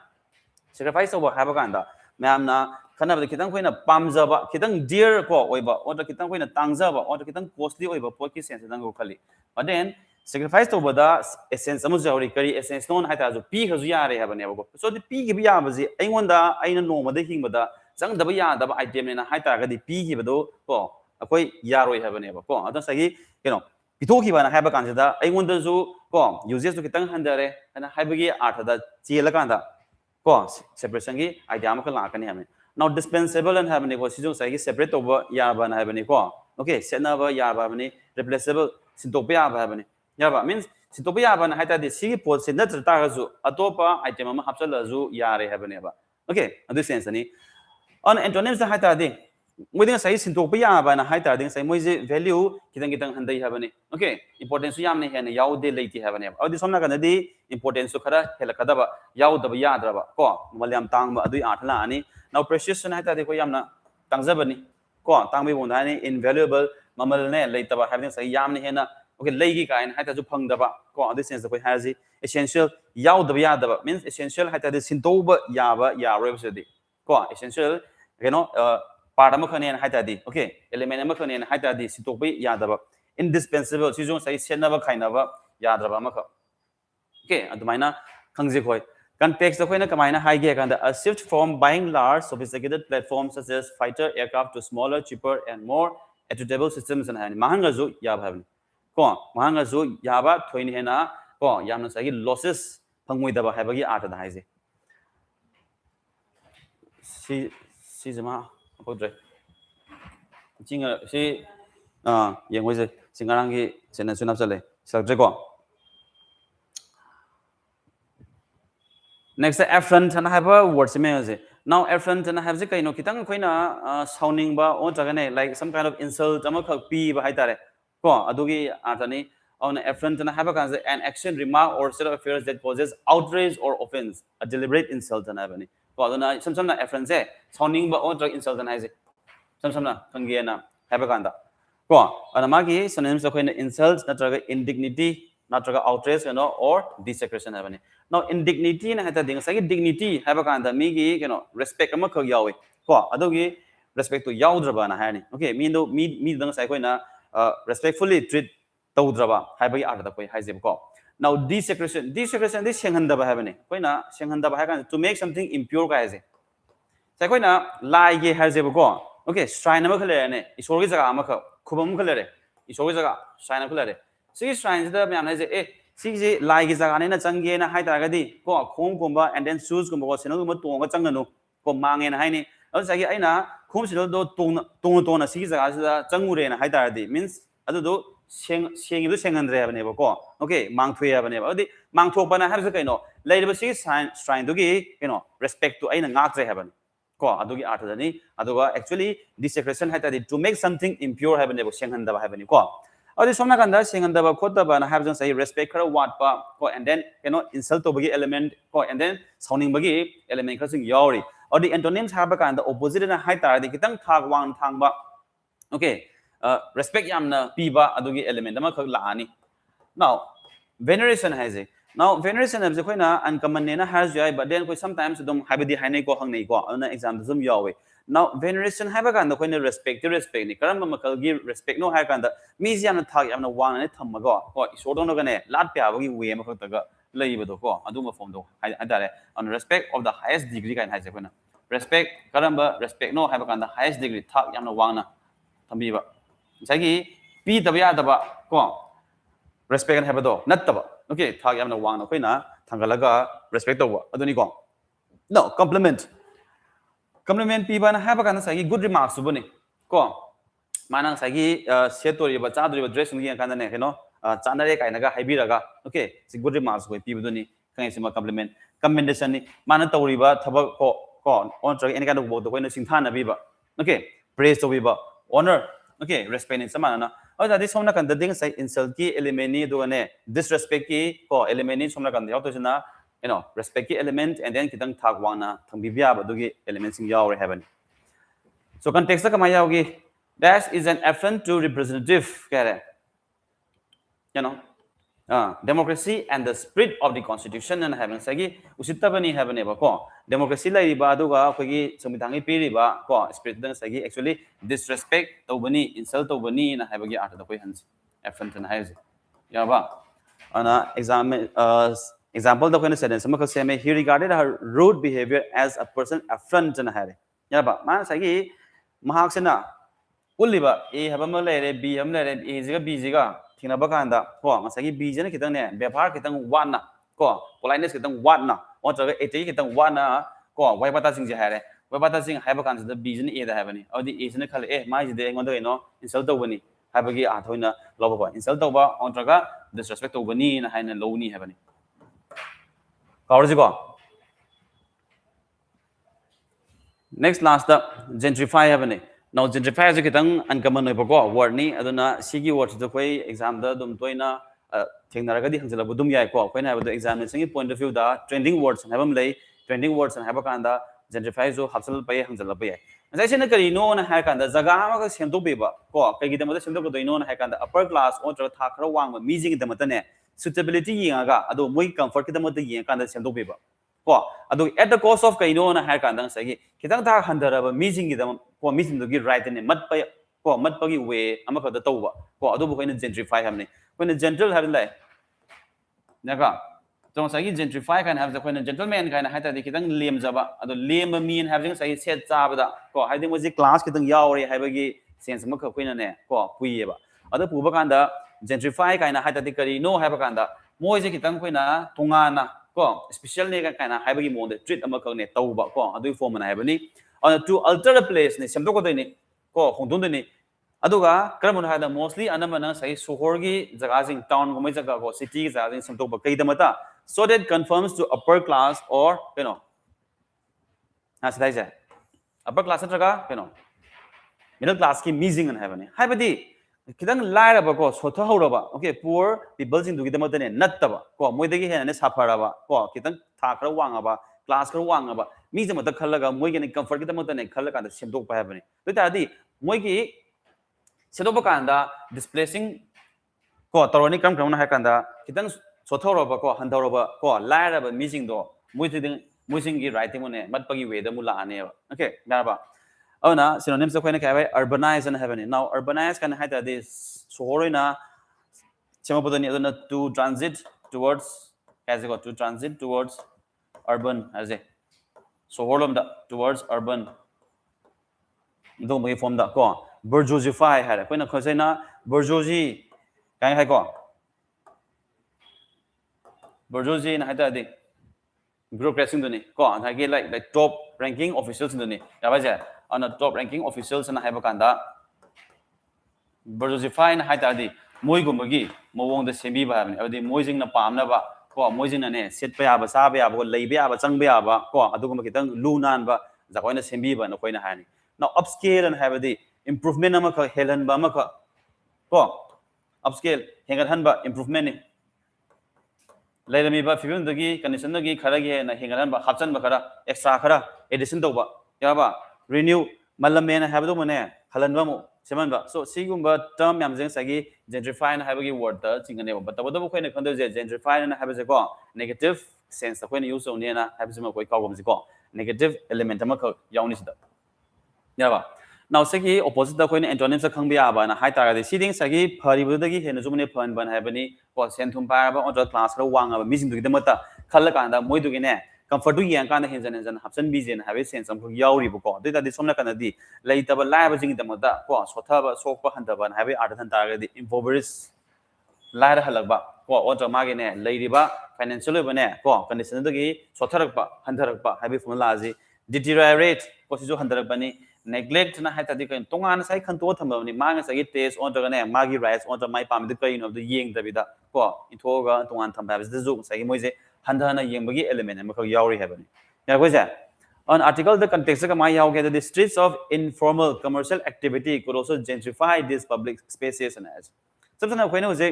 sacrifice over ha ba kan da ma'am ना खना बद कितंग Koyna पामजबा कितंग dear को ओइबा और कितंग कोइना तांगजबा और कितंग costly ओइबा pot की sense दंग को खली but then sacrifice to bada essence amu jawri kari essence non haita ju pi khazu yare habane ba ko so the pi gi biya baji aingonda aina no ma de hing bada jang daba ya daba item ne na haita ga di pi gi bado ko akoi yaroi habane ba ko adan sagi pito ki bana haba kan da aingonda ju ko uses to kitang handare ana habagi artha da chela kan da ko separation gi idea ma kala kan hame now dispensable and habane ko si jo sagi separate over ya bana habane ko okay setna ba ya ba bani replaceable sintopya ba bani yaba means sitopya ban haita de sigi pot se nat ta ga atopa item ma hapsal ju yare habane ba okay adu sense ani on antonyms da haita de within sai sintopya ban haita de sai moise value kitang kitang handai habane okay importance yam ne hene yaw de leiti habane ba adu somna kana de importance khara hela kada ba yaw da ba yadra ba ko malyam tang ba adu athla ani now precious na haita de ko yamna tangjabani ko tangbi bon da ni invaluable mamal ne leita ba having sai yam ne hena okay legi kain haita ju phang daba ko this sense ko hazi essential yaw daba ya daba means essential haita de sintoba yaba ya represent ko essential part am khane haita di okay element am khane haita di sintoba ya daba indispensable si jong sai senna ba khaina ba ya daba ma kha okay adumaina khangje khoi context ko na kamaina hai ge kan a shift from buying large sophisticated platforms such as fighter aircraft to smaller cheaper and more editable systems and hani mahanga ju ya bhavni ko mahanga ju yaba thoini hena ko yamna sagi losses phangmoi daba habagi art da haise si jama apodre jinga si yengoi je singarang gi chena sunap chale sakje ko next affront and have a word se now affront and have je kaino kitang khoina sounding ba o jagane like some kind of insult ama khak pi ba haitare ko adugi atani on affront and have an action remark or set of affairs that causes outrage or offense a deliberate insult and have any ko aduna some na affront se sounding ba o drug insult and has some na kange na have kanda ko anamagi synonyms of insult natraga indignity natraga outrage or desecration have any now indignity na hata ding sagi dignity have kanda mi gi respect ama khak yawi ko adugi respect to yaudra na hani okay me dang sai koina respectfully treat tawdraba haibagi arda koi haizeb ko now desecration this senghanda ba habane koina senghanda ba hakan to make something impure ka haise sai koina lai ge haizeb ko okay shrine ma khale ne isor gi jaga ma kha khubam khale re isor gi jaga shrine khale re sigi shrine da me amna je sigi je lai gi jaga ne na changge na hai ta ga di ko khom komba and then shoes komba ko senal ma tong ga changanu ko mange na hai ni adu sagi aina khom senal do tong na sigi jaga sa changure na hai ta di means adu do seng itu sengan re habane ba ko okay mang thwe habane ba adi mang thok bana har se kaino leiba si shrine du gi respect to aina ngak re habane ko adugi art dani aduga actually desecration haita di to make something impure habane ba sengan da ba habane ko adi somna kanda sengan da ba khota ba na have jang sai respect khara wat pa ko and then insult to bagi element ko and then sounding bagi element kha sing yauri adi antonyms have ba kanda opposite na haita di kitang thak wang thang ba okay respect yamna piba adugi element ama khak laani now veneration has it now veneration is koina uncommon ne na has jai but then koi sometimes dum habidi hainai ko hangnei ko ana exam zum yawe now veneration haba kan da koina respect ni karam makal gi respect no ha kan da mi yamna thak yamna wang ne thamma ko isor dong no gane lat pya bagi we ma khak ta ga lei ba do ko adu ma form do adare on respect of the highest degree kan has koina respect karam ba respect no haba kan da highest degree thak yamna wang na thambi ba sagi pi tabya daba ko respect and have do nat taba okay thak yamna wang na koina thangalaga respect to aduni ko no compliment pi ba na have kan sagi good remarks bune ko manang sagi setori ba chadri ba dress ngi kan ne chanare kai naga haibiraga okay si good remarks ko pi buduni kangai sima compliment commendation ni mana tori ba thaba ko on track any kind of work to koina singthana bi ba okay praise to bi ba honor okay respect ni samana na oda this somna kan ding sai insult ki element ni do ne disrespect ki ko element ni somna kan yaw to sina respect ki element and then kitang thak wana thang bibya ba do gi element sing yaw re heaven so context ka ma yaw gi dash is an affront to representative kare democracy and the spirit of the constitution and heaven sagi usita bani heaven ba ko democracy lai ba aduga khogi samvidhang gi piri ba ko spirit dang sagi actually disrespect to bani insult to bani na habagi art da koi hans affront na haise ya ba example the kind of sentence some say he regarded her rude behavior as a person affront and hari ya ba man sagi mahak sena uliba a have a lere b am lere a ziga b ziga thina ba kanda ko masagi b jena kitang ne befar kitang wana ko politeness kitang wana or jaga ete kitang wana ko wai bata sing je hare wai bata sing hai ba kan the b jena e da have ni or the is na khale mai je de ngon do no insult do bani habagi a thoina loba ba insult do ba on jaga disrespect do bani na haina low ni have ni next last the gentrify have ni now gentrify is kitang uncommon no ba word ni aduna sigi word to koi exam da dum toina thengnaraga di hangjala budum yai ko koi na ba examination point of view da trending words have lay trending words and have kanda gentrify zo hapsal pai hangjala pai sai sena kari no na ha kanda jaga ma ka semdo be ba ko kai gi da ma semdo ko do no na ha kanda upper class on tra tha khara wang ma mi jing da mata ne suitability yinga ga ado moi comfort ki da mata yin kanda semdo be ba ko ado at the cost of kai no na ha kanda sai gi kitang tha handara ba mi jing gi da ko mi jing do gi right ne mat pa ko mat pa gi way ama ka da to ba ko ado bu kai na gentrify ham ne ko na gentle have lai na ka so sai gi gentrify kan have the ko na gentleman kan ha ta di kitang lem jaba ado lem mean have jing sai set cha ba da ko ha ding mo ji class kitang yaw ri ha ba gi sense ma ka ko na ne ko pui ba ado pu ba kan da gentrify kan ha ta di kari no ha ba kan da mo ji kitang ko na tunga na ko special ne kan na ha ba gi mo de treat ama ka ne to ba ko ado form na ha ba ni to alter the place ne sem to ko de ni ko hong dong de ni aduga karamon ha da mostly anamana sai sohor gi jaga jing town gomai jaga ko city gi jaga jing sem to ba kai da mata so that conforms to upper class or as like that upper class jaga middle class ki meaning and have ni hai badi kitang lai ra ba ko sotha ho ra ba okay poor people jing du gi da mata ne nat ta ba ko moi de gi he ne safara ba ko kitang tha khara wang ba class khara wang ba mi je mata khalaga moi gi ne comfort gi da mata ne khalaga da sem dok pa have ni to ta di moi gi sedoba kanda displacing ko toroni kam kam na ha kanda kitang sothoro ba ko handoro ba ko laira ba missing do muising gi writing ne mat pagi we da mula ane ba okay na ba ona synonyms ko ne kai ba urbanize and heaven now urbanize kan ha da this sohorina chema bodani aduna to transit towards as go to transit towards urban as a soholom da towards urban do mai form da ko bourgeoisify hai ko na khosai na bourgeoisie kai hai ko bourgeoisie na hai ta di bureaucracy do ni ko na ge like top ranking officials do ni ya ba ja on top ranking officials na hai ba kanda bourgeoisify na hai ta di moi gum gi mowong da sembi ba ni adi moi jing na pam na ba ko moi jing na ne set pa ya ba sa ba ya ba lei ba ya ba chang ba ya ba ko adu gum kitang lu nan ba za ko na sembi ba na ko na hai ni now upscale and have the improvement ama ka helan ba ma ka ko upscale hengan han ba improvement ni lairami ba fibun dagi condition dagi khara ge na hengan han ba hapchan ba khara extra khara addition do ba ya ba renew malam me na have do mane halan ba mo seman ba so sigum ba term yam jeng sagi gentrify na have gi word da chingane ba ta ba do khoi na khon do je gentrify na have je ko negative sense da khoi na use on na have je ma koi ka gom je ko negative element ama ka yaw ni da ya ba now sagi opposite da koine antonyms khang bia ba na hai ta ga siding sagi phari bu da gi he na jumne phan ban hai bani ko senthum pa ba on class ra wang ba missing du gi da mata khal ka da moi du gi ne comfort du yang ka na hen jan hapsan bi jen have sense am yauri bu ko da di somna kana di lai ta ba lai ba jing da mata ko sotha ba sok pa han da ban have art than ta ga di impoverished lai ra halak ba ko on ma gi ne lai ri ba financial ba ne ko condition da gi sotharak ba handarak ba have formula ji deteriorate ko si jo handarak ba ni neglect na hai ta di kan tongan sai khan to tham ni ma nga sai test on to ne magi rights on to mai pam de kai no the yeng da bida ko intho ga tongan tham ba de zu sai moi je handa na yeng bagi element ma kha yauri ha bani ya ko ja on article the context ka mai yaw ge the streets of informal commercial activity could also gentrify these public spaces and as sabsana ko ne je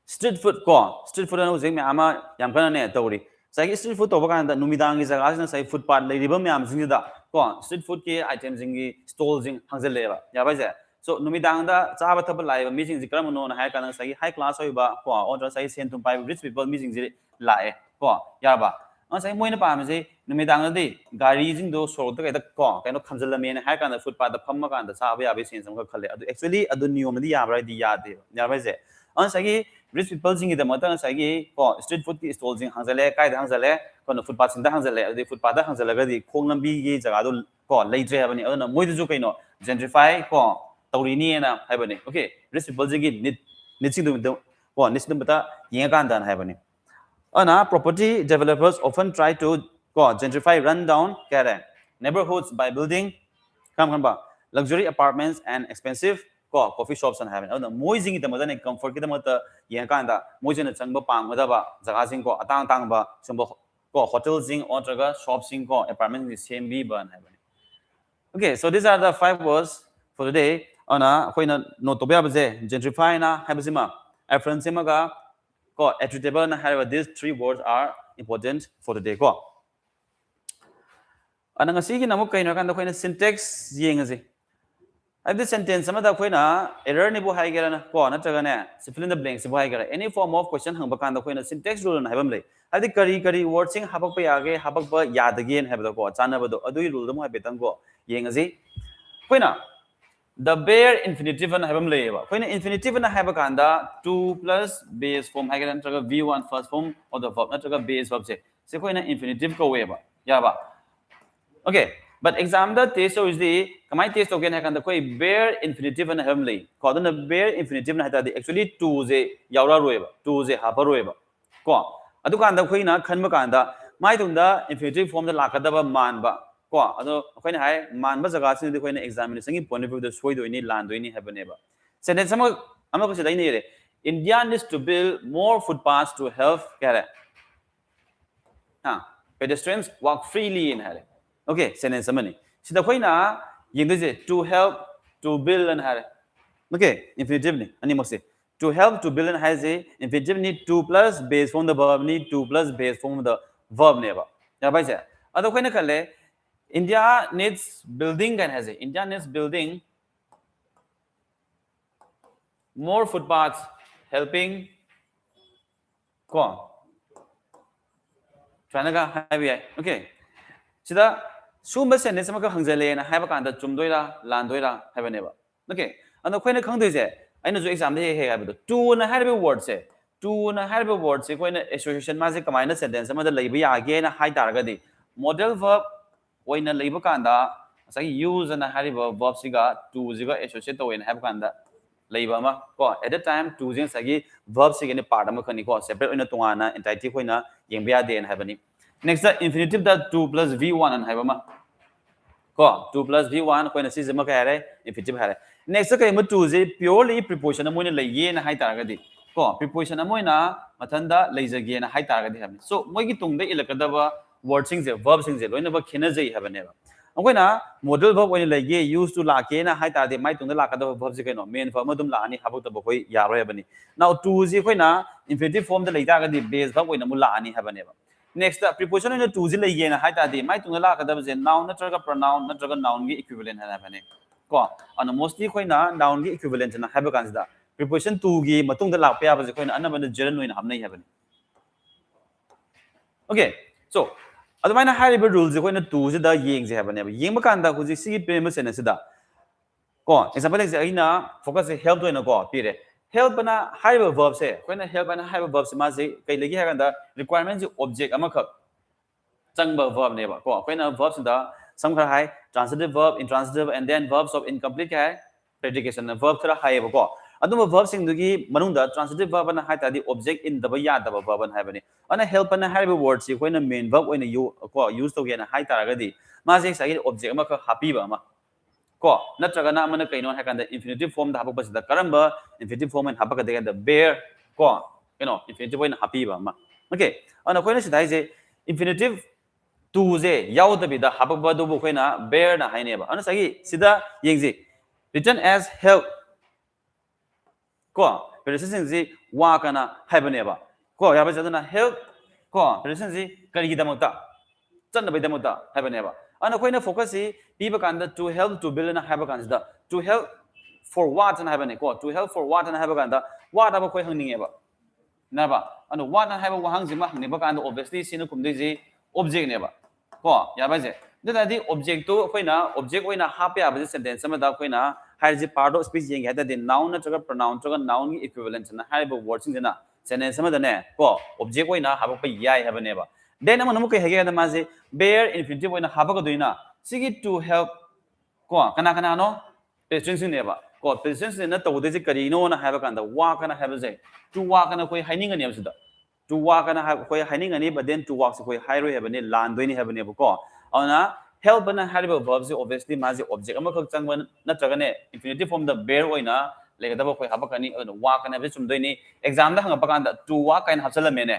street food no je me ama yam kana ne tawri sai street food to ba kan da numidang gi jaga na sai footpath lai riba me am jing da ko street food ki items jingi stall jing hangjal le ba ya ba ja so numidang da cha ba thab lai ba mi jing ji kram no na hai kana sai high class oi ba ko order sai sen tum pai rich people mi jing ji lai ko ya ba sai moi na pa ma ji numidang da di gari jing do so da ko kai no khamjal la me na hai kana footpath da pham ma kan da cha ba ya ba sen sam ka khale adu actually adu niyom di ya ba di ya de ya ba ja Ansagi rich people sing the mother ansagi ko street food stall sing hangzale kai hangzale ko no footpath sing hangzale the footpath hangzale ga di khong lambi gi jaga do ko leitre habani aduna moi du kai no gentrify ko tawrini na habani okay rich people sing nit sing do ko nit dum bata yenga kan dan habani ana property developers often try to ko gentrify run down kare neighborhoods by building ba luxury apartments and expensive coffee shops and having other moising the mother comfort the mother yankanda moisin the changba pang madaba zagasing ko atang tang ba sumbo ko hotels in or shops in ko apartments in same be burn having okay so these are the 5 words for today ana koina no to ba gentrify na habisima afransima ga ko attributable na have these 3 words are important for today ko ana ngasi gi namuk kaino kan da koina syntax yengazi this sentence some of the error ni bu haigera na ko na taga ne fill in the blanks bu haigera any form of question hang bakan da syntax rule na habam le adi kari word sing habak pa yage habak ba yad again have the ko chana ba do adui rule dum habe tang ko yengaji koina the bare infinitive na habam le ba koina infinitive na have kan da 2 plus base form haigera na taga v1 first form of the verb na taga base verb se koina infinitive ko we ba ya ba okay but exam the test is the kamai test again hakan the koi bare infinitive na hamley ko the bare infinitive na hata actually 2 je yaura roeba 2 je hapa roeba ko adu kan da koi na khanma kan da mai tung da infinitive form da lakadaba man ba ko adu koi na hai man ba jaga sin the koi na examination gi point of view the soi do ni land do ni habane ba sentence ama ko sidai ni re India needs to build more footpaths to help kare pedestrians walk freely in hare okay sentence samani sida khoina yingde to help to build and hare okay infinitive ni ani mose to help to build and has a infinitive need 2 plus base form the verb need 2 plus base form the verb ne ba ya bai se ado khoina khale India needs building and has a India needs building more footpaths helping ko chanaga habi okay sida sumba sentence ma ka hangjale na haiba kan da chumdoira landoira haiba ne ba okay ano khoina khangdoi je aina jo exam de he haiba to na haiba word se to na haiba word se khoina association ma se kamaina sentence ma da leiba ya ge na hai targa di model verb oina leiba kan da sai use na haiba verb siga to jiga associate to oina haiba kan da leiba ma ko at that time to jing sagi verb siga ni part ma khani ko separate oina tongana entity khoina yengba de na haiba ni next the infinitive that 2 plus v1 and haibama ko 2 plus v1 ko na si jama ka hare infinitive hare next ka ima 2 je purely preposition amoina leiye na hai taraga di ko preposition amoina mathanda leijage na hai taraga di habni so moi gi tungda ilakadaba word sing je verb sing je loina ba khena jai habane ba akoina modal verb oina leiye used to la ke na hai ta de mai tungda la kadaba verb je kaino main verb madum la ani habuk ta ba koi yaroi habani now 2 je koina infinitive form da leita ga di base verb oina mu la ani habane ba next the preposition in the 2 zile yena hai ta di mai tunga la ka da je noun natraga pronoun natraga noun gi equivalent ha bane ko ana mostly khoina noun gi equivalent na have kan da preposition 2 gi matung da la pa ya ba je khoina anaba gerund noin hamnai ha bane okay so adamaina high rules je khoina 2 je da yeng je ha bane yeng ba kan da khu ji si pe ma sen se da ko example je aina focus help to na ko pire help na high verb se koina help na high verb se ma se kai legi ha kan da requirement je object ama khak changba verb ne ba ko koina verbs da some khar hai transitive verb intransitive and then verbs of incomplete hai predication na verb thara hai ba ko aduma verb sing du gi manung da transitive verb na hai ta di object in da ba ya da ba verb na hai ba ni ana help na high word se koina main verb oina use to ge na hai ta ga di ma se sa gi object ama khak happy ba ma ko natraga na amana kaino ha kan da infinitive form da habak basida karamba infinitive form and habak da the bear ko infinitive point happy ba ma okay ana koina sidai je infinitive 2 je yaw da bi da habak ba do bo koina bear na haine ba ana sagi sida yengji written as help ko preposition ji wa kana haibane ba ko ya ba jadana help ko preposition ji kari gi damakta chan na bai damakta haibane ba ana koina focus is people can to help to build na have kan da to help for what and have ko to help for what and have kan da what aba koi hangning ba na ba ana what and have wa hang jima hang ne ba kan obviously sin kum de ji object ne ba ko ya ba je da di object to koina object oina ha pa ba sentence ma da koina हाइजे part of speech येंगे हेता दे noun नत्रगा pronoun नत्रगा noun की equivalent ना हाइबो word सिंग देना सेंटेंस अमदने को ऑब्जेक्ट ओइना हाबक याय हेबनेबा देन अमन अमुक हेगे दा माजे बेयर इन्फिनिटिव ओइना हाबक दोइना सिगी टू हेल्प को कना कना नो पेस्ट्रिंग सिनेबा को पेस्ट्रिंग सिने तौदे जे करिनो ना हाबा कांदा वा कना हाबजे टू वा कना कोइ हाइनिंग ने बसदा टू वा कना कोइ हाइनिंग ने बदेन टू वाक से कोइ हाइरो हेबने लान दोइनी हेबने को अना help na hariba verb se obviously ma je object ama khak changban natraga ne infinitive form da bear oina lega da khoi habakani wa kana be chum doini exam da hanga pakanda to wa kain hapsala mene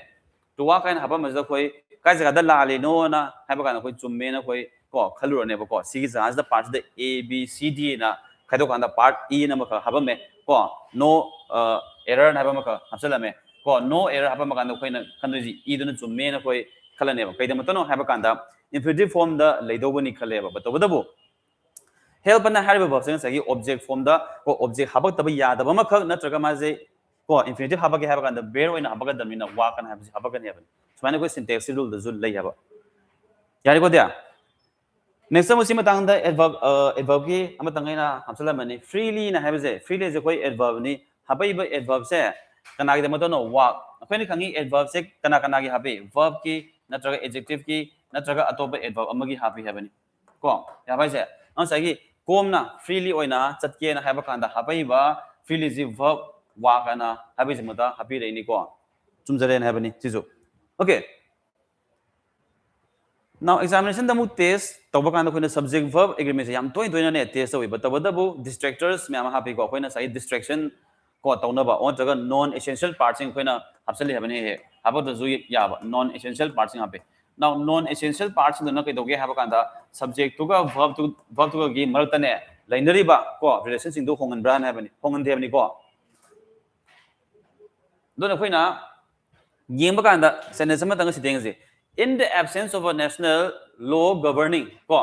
to wa kain haba ma da khoi kai jaga da la le no na haba kana khoi chum me na khoi ko khaluro ne ba ko si gi the parts the a b c d na khaido kanda part e na ma haba me ko no error na haba ma hapsala me ko no error haba ma kanda khoi na khandoji e do na chum me na khoi khalane ba kai da matano haba kanda infinitive form da leidobani khaleba batobadabu help na hariba verb sen sagi object form da ko object habak tabi yadaba ma khak natraga ma je ko infinitive habak haba kan da bear oina habak da mina wa kan habji habak kan yaban sumana ko syntax rule da zul lai haba yari ko dia next time usi matang da adverb ki amatang ina hamsala mani freely na habaje freely je koi adverb ni habai ba adverb se kana gi da matono wa akhoi ni khangi adverb se kana gi habe verb ki natraga adjective ki natraga atoba adverb amagi happy habani ko ya bai se an sagi komna freely oina chatke na haba kanda habai ba freely ji verb wa kana habai je mata happy reini ko chumjare na habani chizu okay now examination da mu test toba kanda koina subject verb agreement yam toy toina ne test oi but da bu distractors me am happy ko koina sai distraction ko tawna ba on jaga non essential parts in koina hapsali habani he haba da zu ya ba non essential parts in hape now non essential parts in the na kai doge haba kanda subject to ga verb to ga gi marta ne lainari ba ko relation sing do hongan bran habani hongan de habani ko do na koina yeng ba kanda sentence ma tang si deng ji in the absence of a national law governing ko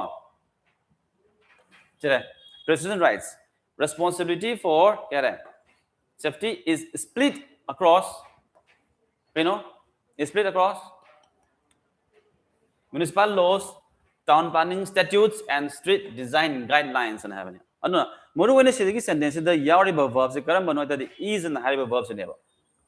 chere president rights responsibility for kya safety is split across split across municipal laws, town planning statutes, and street design guidelines and having. Ano, moru wene sidigi sentence the yari verb se karam bano the is and hariba verb se nebo.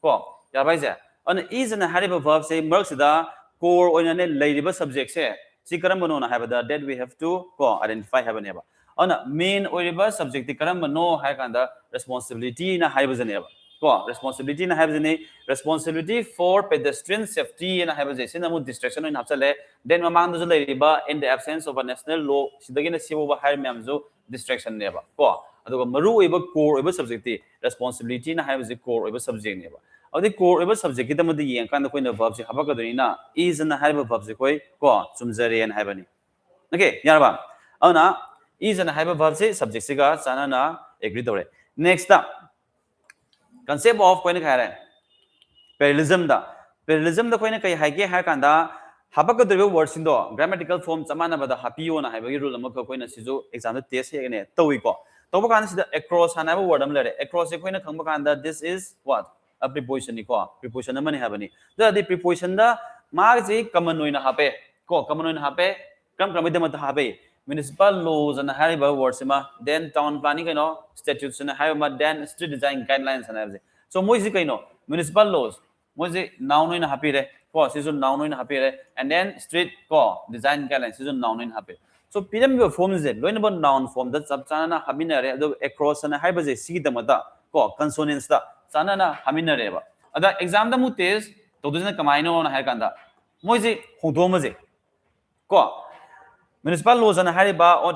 Ko, ya bai se. Ano is and hariba verb se merk sida core oina ne ladiba subject se. Si karam bano na have the that we have to ko identify have nebo. Ano main oiriba subject the karam bano hai kanda responsibility na hariba se nebo. Responsibility na have the responsibility for pedestrian safety na have the sin amu distraction in hapsale then mamang do leiba in the absence of a national law sidagina sibo ba hire memzo distraction neba ko aduga maru oiba core oiba subject responsibility na have the core oiba subject neba adi core oiba subject ki tamadi yang kan ko na verb se habaka do ina is na have verb se koi ko chumjare na have ni okay yarba ana is na have verb se subject se ga chana na agree dore next up concept of कोई नहीं कह रहा है parallelism da कोई ने कहीं है कि है कांदा हापक तो वो words इंदो grammatical form समाना बता हापियो ना है बगी rule हम कोई ना सिजो exam में test है कि तो वो तो कांदा सिदा across है ना वो word हम ले रहे across कोई ना खंग कांदा this is what a preposition ni ko preposition ना मने है बनी तो अदी preposition दा मार्ग जी common होई ना हापे को common होई ना हापे कम क्रमित मत हापे municipal laws and hariba words ma then town planning statutes and hariba then street design guidelines and so moisi municipal laws moisi noun in happy re ko season noun in happy re and then street ko design guidelines season noun in happy so pidam form is loin about noun form that sab chana hamina re across and hariba je si damata ko consonants da chana na hamina re ba ada exam da mu test to duzna kamaino na hai kanda moisi hudoma je ko municipal laws and hariba or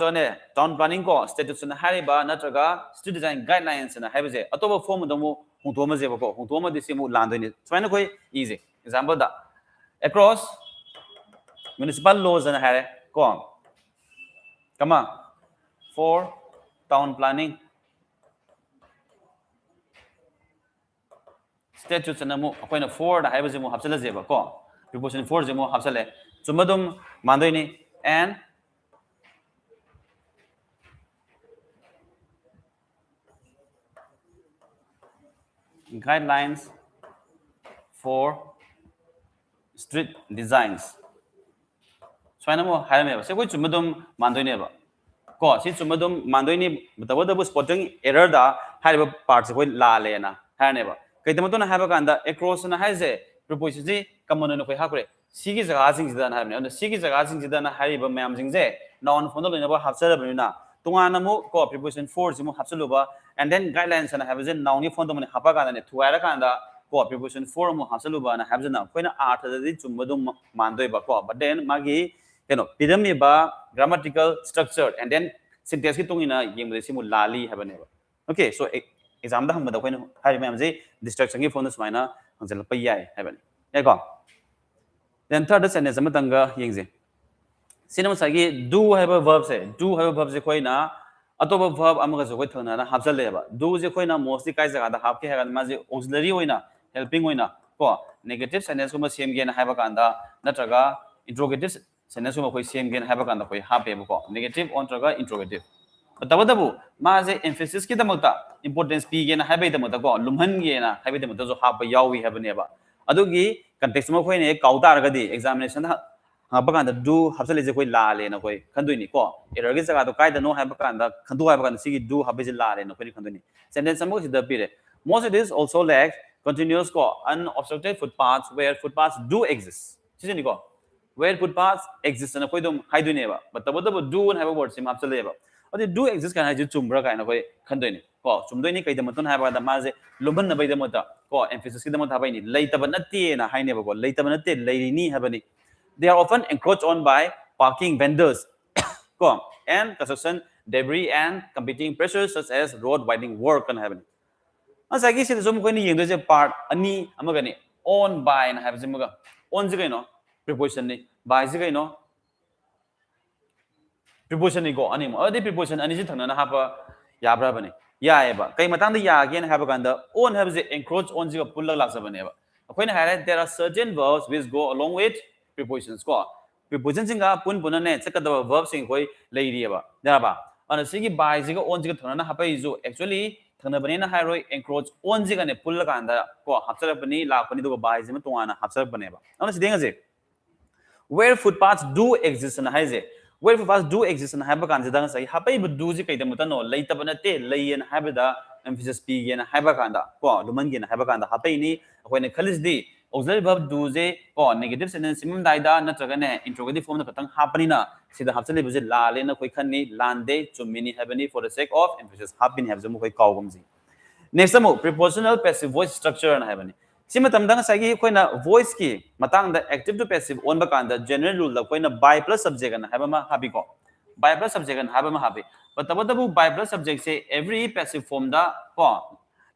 town planning ko statutes and hariba natraga street design guidelines and hariba atoba form damu hungtoma je ko hungtoma disimu landoni so koi easy example da across municipal laws and hare ko kama for town planning statutes and mu akoina for da hariba je mu hapsala je ko preposition for je mu hapsale sumadum mandoi ni and guidelines for street designs so I know how many say koi chumadum mandoi ne ba ko si chuma dum mandoi ni tabu spotting error da hariba parts ko la le na hane ba kai dam to na haba kanda across na haise preposition ji common na ko ha kore sigi jaga jing jida na habne sigi jaga jing jida na hariba mayam jing je noun phone lo na ba hapsara bani na tunga na mo ko preposition 4 ji mo hapsalu ba and then guidelines na have je noun ni phone to mane hapa kanda ne thuara kanda ko preposition 4 mo hapsalu ba na have je na koina art da di chumba dum mandoi ba ko but then magi pyramid ba grammatical structure and then syntax ki tungina yeng de simu lali habane ba okay so exam da hang da koina hari ma'am je distraction ki phone sumaina hangjal pa yai habane ya ko then third sentence ma tanga yeng je sinam sagi do have a verb se do have a verb je koina atoba verb amaga jo koi thana na hapjal le ba do je koina mostly kai jaga da hap ke hagan ma je auxiliary hoina helping hoina ko negative sentence ko ma same gen haiba kanda natraga interrogative sentence ko koi same gen haiba kanda koi hape ko negative on traga interrogative tabadabu ma je emphasis ki damata importance p gen haiba damata ko lumhan ge na haiba damata jo hap yawi habane ba adugi context ma koi ne kauta raga di examination haba kanda do hapsale je koi la le na koi khandoi ni ko error ge jaga do kai da no haiba kanda khandu haiba kanda sigi do habe je la le na koi khandoi ni sentence samo si da pire most it is also lack continuous ko unobstructed footpaths where footpaths do exist chise ni ko where footpaths exist na koi dum haidoi ne ba but tabadabu do and have a word sim hapsale ba adi do exist kana je chumbra kai na koi khandoi ni ko chumdoi ni kai da matun haiba da ma je lumban na bai da mata ko emphasis ki da mata bai ni leitaba natte na haine ba ko leitaba natte leiri ni habani they are often encroached on by parking vendors and construction debris and competing pressures such as road widening work and happen. Asagi si zoom ko ni yeng de part ani amaga ni on by na have jimaga on ji no preposition ni by ji no preposition ni go ani mo adi preposition ani ji thangna na ha pa ya bra bani ya ba kai matang da ya again have ganda on have ji encroach on ji ga pull lak sa bani ba akoina highlight there are certain verbs which go along with prepositions ko preposition singa pun pun ne chakada verb sing koi leiri ba da ba ana sigi by ji ga on ji ga thana na hapai ju actually thana bani na hairoi encroach on ji ga ne pull kanda ko hapsara bani la pani do by ji ma tungana hapsara bani ba ana sideng je where footpaths do exist na haije where footpaths do exist na haba kan jidang sai hapai bu do ji kai da mutano leita bana te leien haba da emphasis p gen haba kan da ko luman gen haba kan da hapai ni akoi ne khalis di auxiliary verb do je ko negative sentence simum dai da na traga ne interrogative form na katang hapani na sida hapsale bu je la le na koi khan ni lande chumini habani for the sake of emphasis hapin have jamu koi kawgum ji next mo prepositional passive voice structure na habani sima tamdang sagi koi na voice ki matang da active to passive on ba kan da general rule da koi na by plus subject na haba ma habi ko by plus subject na haba ma habi but tabu by plus subject se every passive form da ko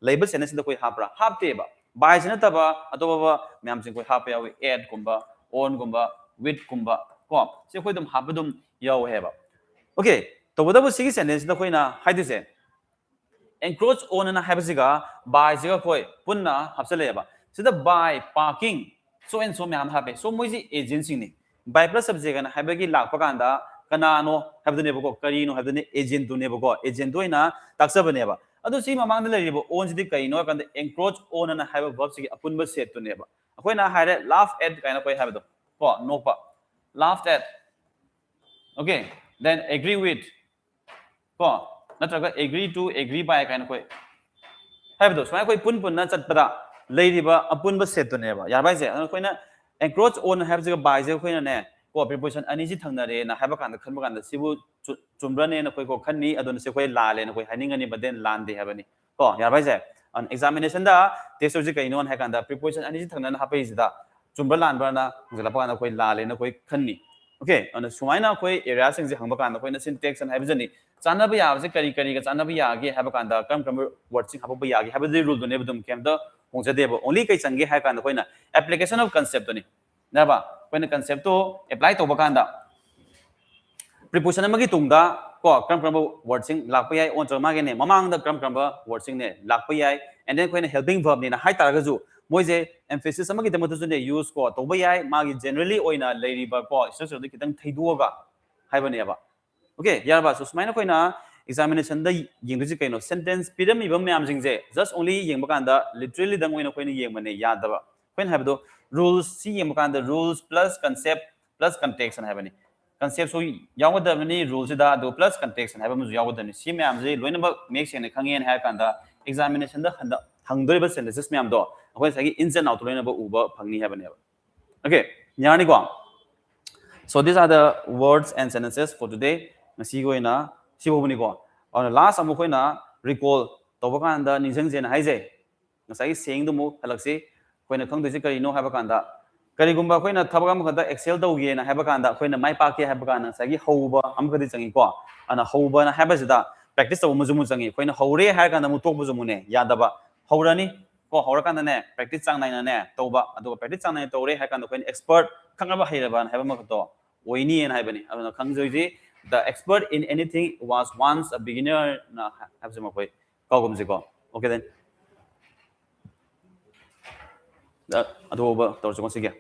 label sentence da koi hapra hapte ba by sina taba atoba myam sing koi hapa yawi add kumba on kumba with kumba ko se koi dum hapa dum yaw heba okay tabu sigi sentence da koi na haidi se encroach on na haba siga by siga koi punna hapsale ba sida by parking so and so myam hape so moi ji agency ni by plus subject na haba gi lak pa kanda kana no haba ne ko kari no haba ne agent do ne ko agent do ina taksa bane ba adu si mamang da leribo on ji kai no kan encroach on na have verb si apun ba set to ne ba akoi na hare laugh at kaina koi have do ko no pa laughed at okay then agree with ko natraga agree to agree by kaina koi have do so koi pun pun na chat pada leriba apun ba set to ne ba ya bai se koi na encroach on have ji by je koi na ne ko preposition ani ji thangna re na have kan da khan ba kan da sibu chumbra ne na koi ko khan ni adon se koi la le na koi haning ani baden lan de have ni ko ya bai se an examination da test ji kai non ha kan da preposition ani ji thangna na ha pai ji da chumbra lan ba na jala pa na koi la le na koi khan ni okay an sumai na koi area sing ji hang ba kan da koi na syntax an have ji ni chana ba ya je kari kari ga chana ba ya ge have kan da kam word sing ha ba ya ge have the rule do ne budum kem da hong je de ba only kai change ha kan da koi na application of concept to ni na ba koi na concept to apply to ba kan da preposition amagi tungda ko kram word sing lakpa yai on ma ge ne mamang da kram word sing ne lakpa yai and then koi na helping verb ne na hai tar ga ju moi je emphasis amagi demo to ne use ko to ba yai magi generally oina lady ba ko structure de kitang thaidu ga hai ba ne ba okay yar ba so smaina koi na examination da yeng ji kai no sentence pyramid ba myam jing je just only yeng ba kan da literally dang oina koi na yeng ma ne ya da ba koi na have do rules si yeng ba kan da rules plus concept plus context and have ni concept so yawadabani rules da do plus context and have mu yawadani si myam je loinaba make sen khangen ha kanda examination da hangdoriba sentences myam do akoi sagi ins and out loinaba uba phangni habane okay nyani ko so these are the words and sentences for today ngasi go ina si bobani ko on last amu ko na recall to ba kanda ninjang je na haije ngasai saying do mu halakse ko na khang doi kari no ha ba kanda karigumba koina thabagam khada excel dawge na haba kanda koina mai pa ke haba kana sagi hoba am khadi changi ko ana hoba na haba sida practice taw mujumu changi koina hore ha kana mu tok bujumu ne yadaba horani ko hora kana ne practice chang nai na ne toba adu practice chang nai tore ha kana koina expert khangaba hairaba haba ma khato oini en haibani ana khangjoi ji the expert in anything was once a beginner na habjama koi kawgum ji ko okay then adu over tor chong sige